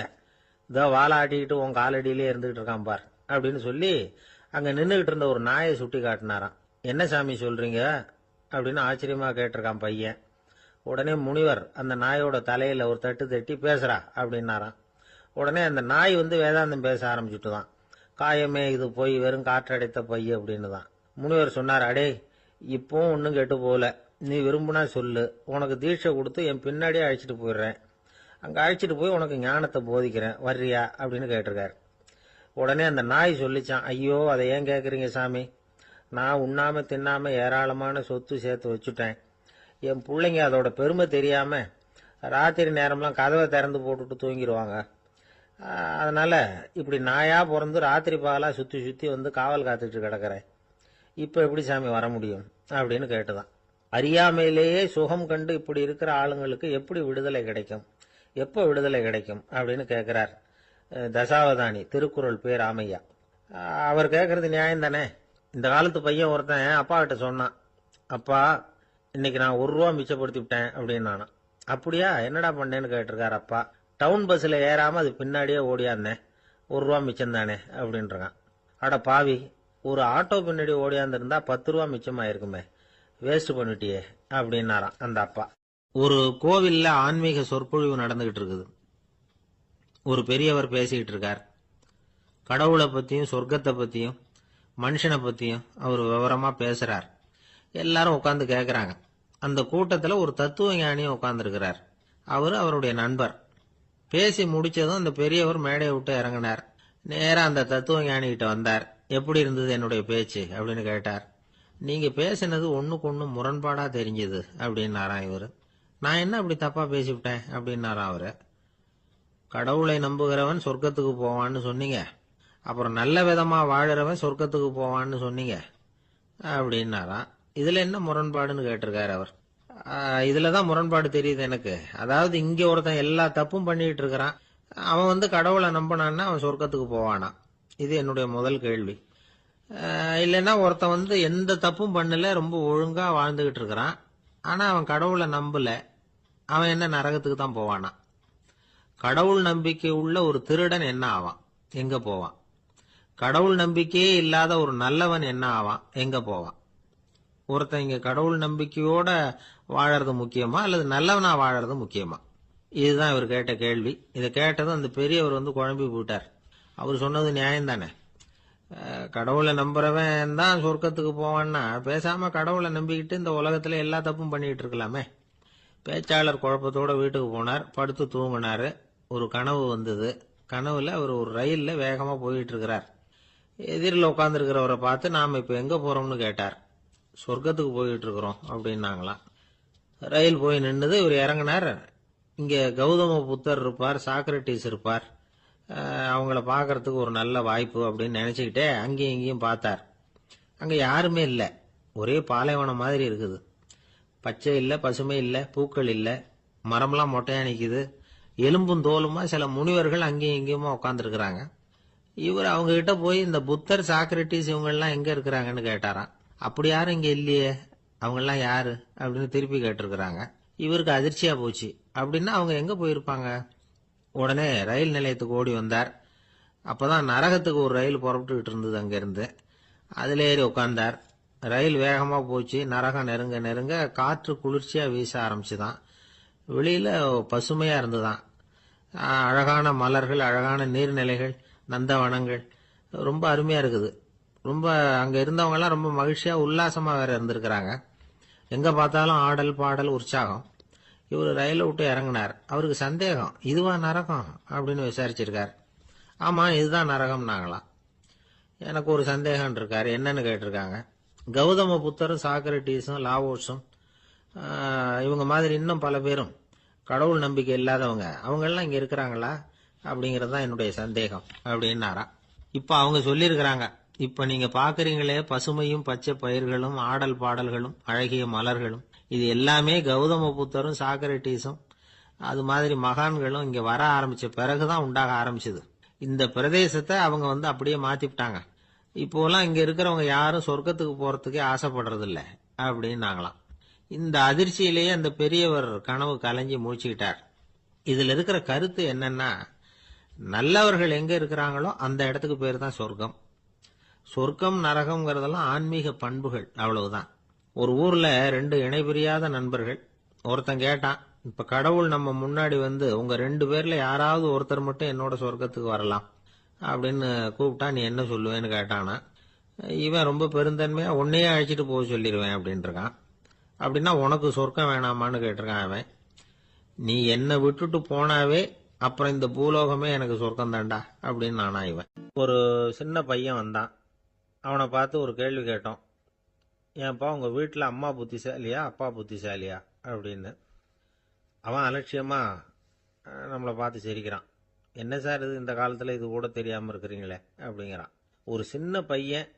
இதோ வாழை ஆட்டிக்கிட்டு உன் காலடியிலே இருந்துகிட்டு இருக்கான் பார் அப்படின்னு சொல்லி அங்க நின்றுகிட்டு இருந்த ஒரு நாயை சுட்டி காட்டினாராம். என்ன சாமி சொல்றீங்க அப்படின்னு ஆச்சரியமா கேட்டிருக்கான் பையன். உடனே முனிவர் அந்த நாயோட தலையில ஒரு தட்டு தட்டி பேசுறா அப்படின்னாராம். உடனே அந்த நாய் வேதாந்தம் பேச ஆரம்பிச்சுட்டுதான். காயமே இது போய் வெறும் காற்றடைத்த பைய அப்படின்னு தான். முனிவர் சொன்னார், அடே இப்பவும் ஒன்னும் கெட்டு போல, நீ விரும்புனா சொல்லு, உனக்கு தீட்சை கொடுத்து என் பின்னாடியே அழைச்சிட்டு போயிடுறேன், அங்க அழைச்சிட்டு போய் உனக்கு ஞானத்தை போதிக்கிறேன், வர்றியா அப்படின்னு கேட்டிருக்காரு. உடனே அந்த நாய் சொல்லிச்சான், ஐயோ அதை ஏன் கேட்குறீங்க சாமி, நான் உண்ணாம தின்னாம ஏராளமான சொத்து சேர்த்து வச்சுட்டேன். என் பிள்ளைங்க அதோட பெருமை தெரியாம ராத்திரி நேரம்லாம் கதவை திறந்து போட்டுட்டு தூங்கிடுவாங்க. அதனால இப்படி நாயா பிறந்து ராத்திரி பகலா சுத்தி சுத்தி காவல் காத்துட்டு கிடக்கிறேன். இப்ப எப்படி சாமி வர முடியும் அப்படின்னு கேட்டுதான். அறியாமையிலேயே சுகம் கண்டு இப்படி இருக்கிற ஆளுங்களுக்கு எப்படி விடுதலை கிடைக்கும், எப்ப விடுதலை கிடைக்கும் அப்படின்னு கேட்கிறார் தசாவதானி, திருக்குறள் பேர் ராமையா. அவர் கேட்கறது நியாயம் தானே. இந்த காலத்து பையன் ஒருத்தன் அப்பா கிட்ட சொன்னான், அப்பா இன்னைக்கு நான் 1 ரூபா மிச்சப்படுத்தி விட்டேன் அப்படின்னு நானும். அப்படியா, என்னடா பண்ணேன்னு கேட்டிருக்காரு அப்பா. டவுன் பஸ்ல ஏறாம அது பின்னாடியே ஓடியாந்தேன், 1 ரூபா மிச்சம் தானே அப்படின்றான். அட பாவி, ஒரு ஆட்டோ பின்னாடி ஓடியாந்துருந்தா 10 ரூபா மிச்சமாயிருக்குமே, வேஸ்ட் பண்ணிட்டியே அப்படின்னாராம் அந்த அப்பா. ஒரு கோவில்ல ஆன்மீக சொற்பொழிவு நடந்துகிட்டு இருக்குது. ஒரு பெரியவர் பேசிக்கிட்டு இருக்கார். கடவுளை பத்தியும் சொர்க்கத்தை பத்தியும் மனுஷனை பத்தியும் அவர் விவரமா பேசுறார். எல்லாரும் உட்கார்ந்து கேட்கறாங்க. அந்த கூட்டத்துல ஒரு தத்துவ ஞானியும் உட்கார்ந்து இருக்கிறார். அவரு அவருடைய நண்பர். பேசி முடிச்சதும் அந்த பெரியவர் மேடையை விட்டு இறங்கினார். நேரா அந்த தத்துவ ஞானி கிட்ட வந்தார். எப்படி இருந்தது என்னுடைய பேச்சு அப்படின்னு கேட்டார். நீங்க பேசினது ஒண்ணுக்கு ஒண்ணு முரண்பாடா தெரிஞ்சது அப்படின்னாராம் இவரு. நான் என்ன அப்படி தப்பா பேசிவிட்டேன் அப்படின்னாராம் அவரு. கடவுளை நம்புகிறவன் சொர்க்கத்துக்கு போவான்னு சொன்னீங்க, அப்புறம் நல்ல விதமா வாழறவன் சொர்க்கத்துக்கு போவான்னு சொன்னீங்க அப்படின்னாராம். இதுல என்ன முரண்பாடுன்னு கேட்டிருக்காரு அவர். இதுலதான் முரண்பாடு தெரியுது எனக்கு. அதாவது இங்க ஒருத்தன் எல்லா தப்பும் பண்ணிட்டு இருக்கிறான், அவன் கடவுளை நம்பினான்னா அவன் சொர்க்கத்துக்கு போவானா, இது என்னுடைய முதல் கேள்வி. இல்லைன்னா ஒருத்தன் எந்த தப்பும் பண்ணல, ரொம்ப ஒழுங்கா வாழ்ந்துகிட்டு இருக்கிறான், ஆனா அவன் கடவுளை நம்பல, அவன் என்ன நரகத்துக்கு தான் போவானா. கடவுள் நம்பிக்கை உள்ள ஒரு திருடன் என்ன ஆவான், எங்க போவான். கடவுள் நம்பிக்கையே இல்லாத ஒரு நல்லவன் என்ன ஆவான், எங்க போவான். ஒருத்தன் இங்க கடவுள் நம்பிக்கையோட வாழறது முக்கியமா அல்லது நல்லவனா வாழறது முக்கியமா, இதுதான் இவர் கேட்ட கேள்வி. இதை கேட்டதும் அந்த பெரியவர் குழம்பி போயிட்டார். அவர் சொன்னது நியாயம் தானே. கடவுளை நம்புறவன் தான் சொர்க்கத்துக்கு போவான்னா பேசாம கடவுளை நம்பிக்கிட்டு இந்த உலகத்துல எல்லா தப்பும் பண்ணிட்டு இருக்கலாமே. பேச்சாளர் குழப்பத்தோட வீட்டுக்கு போனார். படுத்து தூங்கினாரு. ஒரு கனவு வந்தது. கனவுல அவர் ஒரு ரயில்ல வேகமா போயிட்டு இருக்கிறார். எதிரில் உட்கார்ந்து இருக்கிறவரை பார்த்து நாம இப்ப எங்க போறோம்னு கேட்டார். சொர்க்கத்துக்கு போயிட்டு இருக்கிறோம் அப்படின்னாங்களாம். ரயில் போய் நின்னுது. இவர் இறங்கினார். இங்க கௌதம புத்தர் இருப்பார், சாக்ரட்டிஸ் இருப்பார், அவங்கள பார்க்கறதுக்கு ஒரு நல்ல வாய்ப்பு அப்படின்னு நினைச்சுக்கிட்டே அங்கேயும் இங்கேயும் பார்த்தார். அங்க யாருமே இல்லை. ஒரே பாலைவனம் மாதிரி இருக்குது. பச்சை இல்லை, பசுமை இல்லை, பூக்கள் இல்லை, மரம்லாம் மொட்டையா நிக்குது. எலும்பும் தோலுமா சில முனிவர்கள் அங்கேயும் இங்கேயுமா உட்காந்துருக்கிறாங்க. இவர் அவங்க கிட்ட போய் இந்த புத்தர், சாக்ரட்டிஸ் இவங்கெல்லாம் எங்க இருக்கிறாங்கன்னு கேட்டாராம். அப்படி யாரும் இங்க இல்லையே, அவங்கெல்லாம் யாரு அப்படின்னு திருப்பி கேட்டிருக்கிறாங்க. இவருக்கு அதிர்ச்சியா போச்சு. அப்படின்னா அவங்க எங்க போயிருப்பாங்க? உடனே ரயில் நிலையத்துக்கு ஓடி வந்தார். அப்பதான் நரகத்துக்கு ஒரு ரயில் புறப்பட்டுக்கிட்டு இருந்தது அங்கிருந்து. அதுல ஏறி உட்கார்ந்தார். ரயில் வேகமா போச்சு. நரகம் நெருங்க நெருங்க காற்று குளிர்ச்சியா வீச ஆரம்பிச்சுதான். வெளியில பசுமையா இருந்துதான். அழகான மலர்கள், அழகான நீர்நிலைகள், நந்தவனங்கள், ரொம்ப அருமையா இருக்குது. ரொம்ப அங்க இருந்தவங்க எல்லாம் ரொம்ப மகிழ்ச்சியா உல்லாசமா வேற இருந்திருக்கிறாங்க. எங்க பார்த்தாலும் ஆடல் பாடல் உற்சாகம். இவர் ரயில விட்டு இறங்கினார். அவருக்கு சந்தேகம், இதுவா நரகம் அப்படின்னு விசாரிச்சிருக்கார். ஆமா, இதுதான் நரகம் நாங்களாம். எனக்கு ஒரு சந்தேகம் இருக்காரு. என்னன்னு கேட்டிருக்காங்க. கௌதம புத்தரும், சாக்ரட்டிஸும், லாவோஸும், இவங்க மாதிரி இன்னும் பல பேரும் கடவுள் நம்பிக்கை இல்லாதவங்க, அவங்க எல்லாம் இங்க இருக்கிறாங்களா அப்படிங்கறது தான் என்னுடைய சந்தேகம் அப்படின்னாரா. இப்ப அவங்க சொல்லியிருக்கிறாங்க, இப்ப நீங்க பாக்குறீங்களே பசுமையும் பச்சை பயிர்களும் ஆடல் பாடல்களும் அழகிய மலர்களும், இது எல்லாமே கௌதம புத்தரும் சாக்ரட்டிஸும் அது மாதிரி மகான்களும் இங்க வர ஆரம்பிச்ச பிறகுதான் உண்டாக ஆரம்பிச்சது. இந்த பிரதேசத்தை அவங்க அப்படியே மாத்திவிட்டாங்க. இப்போலாம் இங்க இருக்கிறவங்க யாரும் சொர்க்கத்துக்கு போறதுக்கே ஆசைப்படுறது இல்ல அப்படின்னாங்களாம். இந்த அதிர்ச்சியிலேயே அந்த பெரியவர் கனவு கலைஞ்சி மூழ்கிட்டார். இதுல இருக்கிற கருத்து என்னன்னா, நல்லவர்கள் எங்க இருக்கிறாங்களோ அந்த இடத்துக்கு பேர் தான் சொர்க்கம். சொர்க்கம் நரகம்ங்கிறதெல்லாம் ஆன்மீக பண்புகள், அவ்வளவுதான். ஒரு ஊர்ல ரெண்டு இணைபிரியாத நண்பர்கள். ஒருத்தன் கேட்டான், இப்ப கடவுள் நம்ம முன்னாடி உங்க ரெண்டு பேர்ல யாராவது ஒருத்தர் மட்டும் என்னோட சொர்க்கத்துக்கு வரலாம் அப்படின்னு கூப்பிட்டா நீ என்ன சொல்லுவேன்னு கேட்டானா. இவன் ரொம்ப பெருந்தன்மையா உன்னையே அழைச்சிட்டு போக சொல்லிடுவேன் அப்படின்னு இருக்கான். அப்படின்னா உனக்கு சொர்க்கம் வேணாமான்னு கேட்டிருக்கான் அவன். நீ என்னை விட்டுட்டு போனாவே அப்புறம் இந்த பூலோகமே எனக்கு சொர்க்கம் தாண்டா அப்படின்னு நானா இவன். ஒரு சின்ன பையன் வந்தான். அவனை பார்த்து ஒரு கேள்வி கேட்டோம். ஏன்பா உங்க வீட்டுல அம்மா புத்திசாலியா அப்பா புத்திசாலியா அப்படின்னு. அவன் அலட்சியமா நம்மளை பார்த்து சிரிக்கிறான். என்ன சார் இது, இந்த காலத்துல இது கூட தெரியாம இருக்கிறீங்களே அப்படிங்கிறான். ஒரு சின்ன பையன்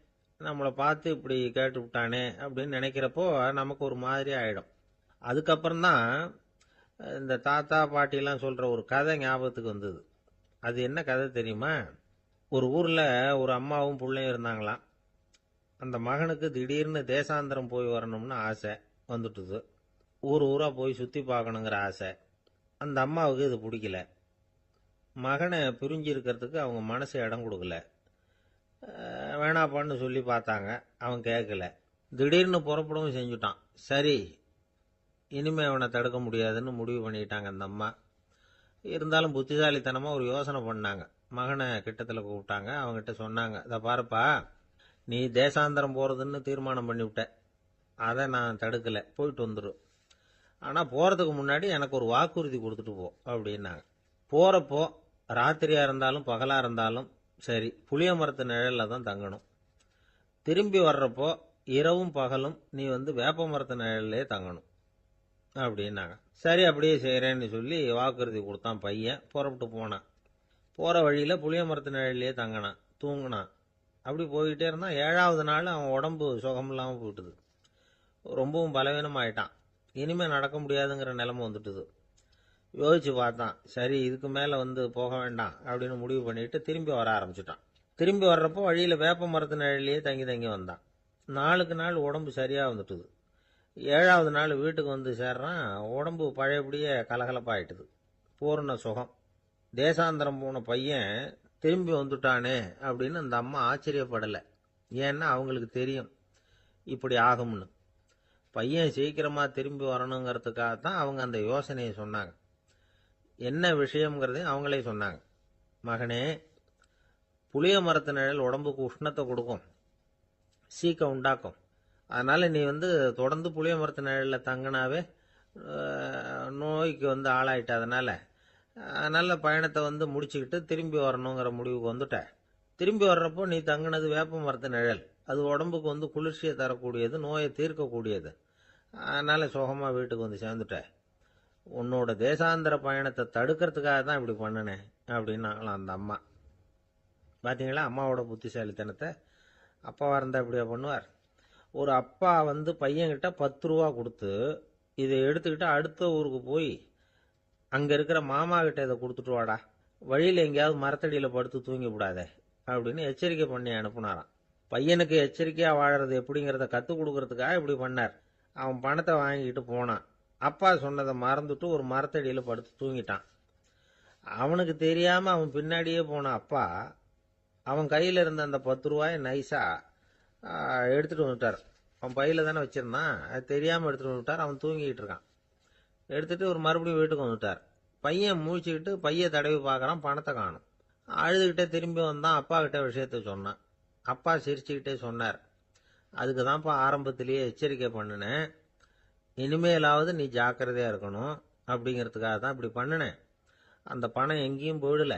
நம்மளை பார்த்து இப்படி கேட்டு விட்டானே அப்படின்னு நினைக்கிறப்போ நமக்கு ஒரு மாதிரி ஆயிடும். அதுக்கப்புறம் தான் இந்த தாத்தா பாட்டிலாம் சொல்ற ஒரு கதை ஞாபகத்துக்கு வந்தது. அது என்ன கதை தெரியுமா? ஒரு ஊர்ல ஒரு அம்மாவும் பிள்ளையும் இருந்தாங்களாம். அந்த மகனுக்கு திடீர்னு தேசாந்திரம் போய் வரணும்னு ஆசை வந்துட்டுது. ஊர் ஊரா போய் சுத்தி பார்க்கணுங்கிற ஆசை. அந்த அம்மாவுக்கு இது பிடிக்கல. மகனை பிரிஞ்சு இருக்கிறதுக்கு அவங்க மனசு இடம் கொடுக்கல. வேணாப்பான்னு சொல்லி பார்த்தாங்க, அவன் கேட்கல. திடீர்னு புறப்படவும் செஞ்சுட்டான். சரி, இனிமே அவனை தடுக்க முடியாதுன்னு முடிவு பண்ணிட்டாங்க அந்த அம்மா. இருந்தாலும் புத்திசாலித்தனமா ஒரு யோசனை பண்ணாங்க. மகனை கிட்டத்துல கூப்பிட்டாங்க. அவங்ககிட்ட சொன்னாங்க, இதை பாருப்பா, நீ தேசாந்தரம் போறதுன்னு தீர்மானம் பண்ணிவிட்ட, அதை நான் தடுக்கல, போயிட்டு வந்துடும். ஆனா போறதுக்கு முன்னாடி எனக்கு ஒரு வாக்குறுதி கொடுத்துட்டு போ அப்படின்னாங்க. போறப்போ ராத்திரியா இருந்தாலும் பகலா இருந்தாலும் சரி, புளிய மரத்து நிழல்ல தான் தங்கணும். திரும்பி வர்றப்போ இரவும் பகலும் நீ வேப்ப மரத்து நிழல்லே தங்கணும் அப்படின்னாங்க. சரி, அப்படியே செய்யறேன்னு சொல்லி வாக்குறுதி கொடுத்தான் பையன். புறப்பட்டு போனான். போற வழியில புளிய மரத்து நிழல்லே தங்கினான், தூங்கினான். அப்படி போயிட்டே இருந்தான். 7வது நாள் அவன் உடம்பு சுகம் இல்லாம போயிட்டுது. ரொம்பவும் பலவீனம் ஆயிட்டான். இனிமே நடக்க முடியாதுங்கிற நிலைமை வந்துட்டுது. யோசிச்சு பார்த்தான். சரி, இதுக்கு மேல போக வேண்டாம் அப்படின்னு முடிவு பண்ணிட்டு திரும்பி வர ஆரம்பிச்சுட்டான். திரும்பி வர்றப்போ வழியில வேப்ப மரத்து நிழலையே தங்கி தங்கி வந்தான். நாளுக்கு நாள் உடம்பு சரியா வந்துட்டுது. 7வது நாள் வீட்டுக்கு சேர்றான். உடம்பு பழையபடியே கலகலப்பாயிட்டுது. பூர்ண சுகம். தேசாந்திரம் போன பையன் திரும்பி வந்துட்டானே அப்படின்னு அந்த அம்மா ஆச்சரியப்படலை. ஏன்னா அவங்களுக்கு தெரியும் இப்படி ஆகும்னு. பையன் சீக்கிரமா திரும்பி வரணுங்கிறதுக்காகத்தான் அவங்க அந்த யோசனையை சொன்னாங்க. என்ன விஷயம்ங்கிறதையும் அவங்களே சொன்னாங்க. மகனே, புளிய மரத்து நிழல் உடம்புக்கு உஷ்ணத்தை கொடுக்கும், சீக்கம் உண்டாக்கும். அதனால நீ தொடர்ந்து புளிய மரத்து நிழல்ல தங்கினாவே நோய்க்கு ஆளாயிட்ட. அதனால பயணத்தை முடிச்சுக்கிட்டு திரும்பி வரணுங்கிற முடிவுக்கு வந்துட்ட. திரும்பி வர்றப்போ நீ தங்கினது வேப்ப மரத்து நிழல், அது உடம்புக்கு வந்து குளிர்ச்சியை தரக்கூடியது, நோயை தீர்க்கக்கூடியது. அதனால சுகமா வீட்டுக்கு வந்து சேர்ந்துட்டேன். உன்னோட தேசாந்திர பயணத்தை தடுக்கிறதுக்காக தான் இப்படி பண்ணினேன் அப்படின்னாங்களாம் அந்த அம்மா. பாத்தீங்களா அம்மாவோட புத்திசாலித்தனத்தை? அப்பாவா இருந்தா இப்படியா பண்ணுவார்? ஒரு அப்பா வந்து பையன்கிட்ட 10 ரூபா கொடுத்து இதை எடுத்துக்கிட்டு அடுத்த ஊருக்கு போய் அங்க இருக்கிற மாமா கிட்ட இதை கொடுத்துட்டு வாடா, வழியில எங்கேயாவது மரத்தடியில படுத்து தூங்கி விடாதே அப்படின்னு எச்சரிக்கை பண்ணி அனுப்புனாராம். பையனுக்கு எச்சரிக்கையா வாழறது எப்படிங்கிறத கத்துக் கொடுக்கறதுக்காக இப்படி பண்ணார். அவன் பணத்தை வாங்கிட்டு போனான். அப்பா சொன்னதை மறந்துட்டு ஒரு மரத்தடியில படுத்து தூங்கிட்டான். அவனுக்கு தெரியாம அவன் பின்னாடியே போன அப்பா அவன் கையில இருந்த அந்த 10 ரூபாயை நைஸா எடுத்துட்டு வந்துட்டார். அவன் பையில தானே வச்சிருந்தான், அது தெரியாம எடுத்துட்டு வந்துட்டார். அவன் தூங்கிட்டு இருக்கான். எடுத்துட்டு ஒரு மறுபடியும் வீட்டுக்கு வந்துட்டார். பையன் முழிச்சுக்கிட்டு பைய தடவி பார்க்கறான், பணத்தை காணும். அழுதுகிட்டே திரும்பி வந்தான். அப்பா கிட்ட விஷயத்த சொன்னான். அப்பா சிரிச்சுக்கிட்டே சொன்னார், அதுக்கு தான்ப்பா ஆரம்பத்திலேயே எச்சரிக்கை பண்ணினேன், இனிமேலாவது நீ ஜாக்கிரதையா இருக்கணும் அப்படிங்கிறதுக்காக தான் இப்படி பண்ணினேன். அந்த பணம் எங்கேயும் போயிடல,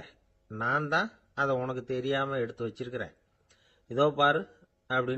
நான் தான் அதை உனக்கு தெரியாம எடுத்து வச்சிருக்கிறேன். இதோ பாரு அப்படின்னு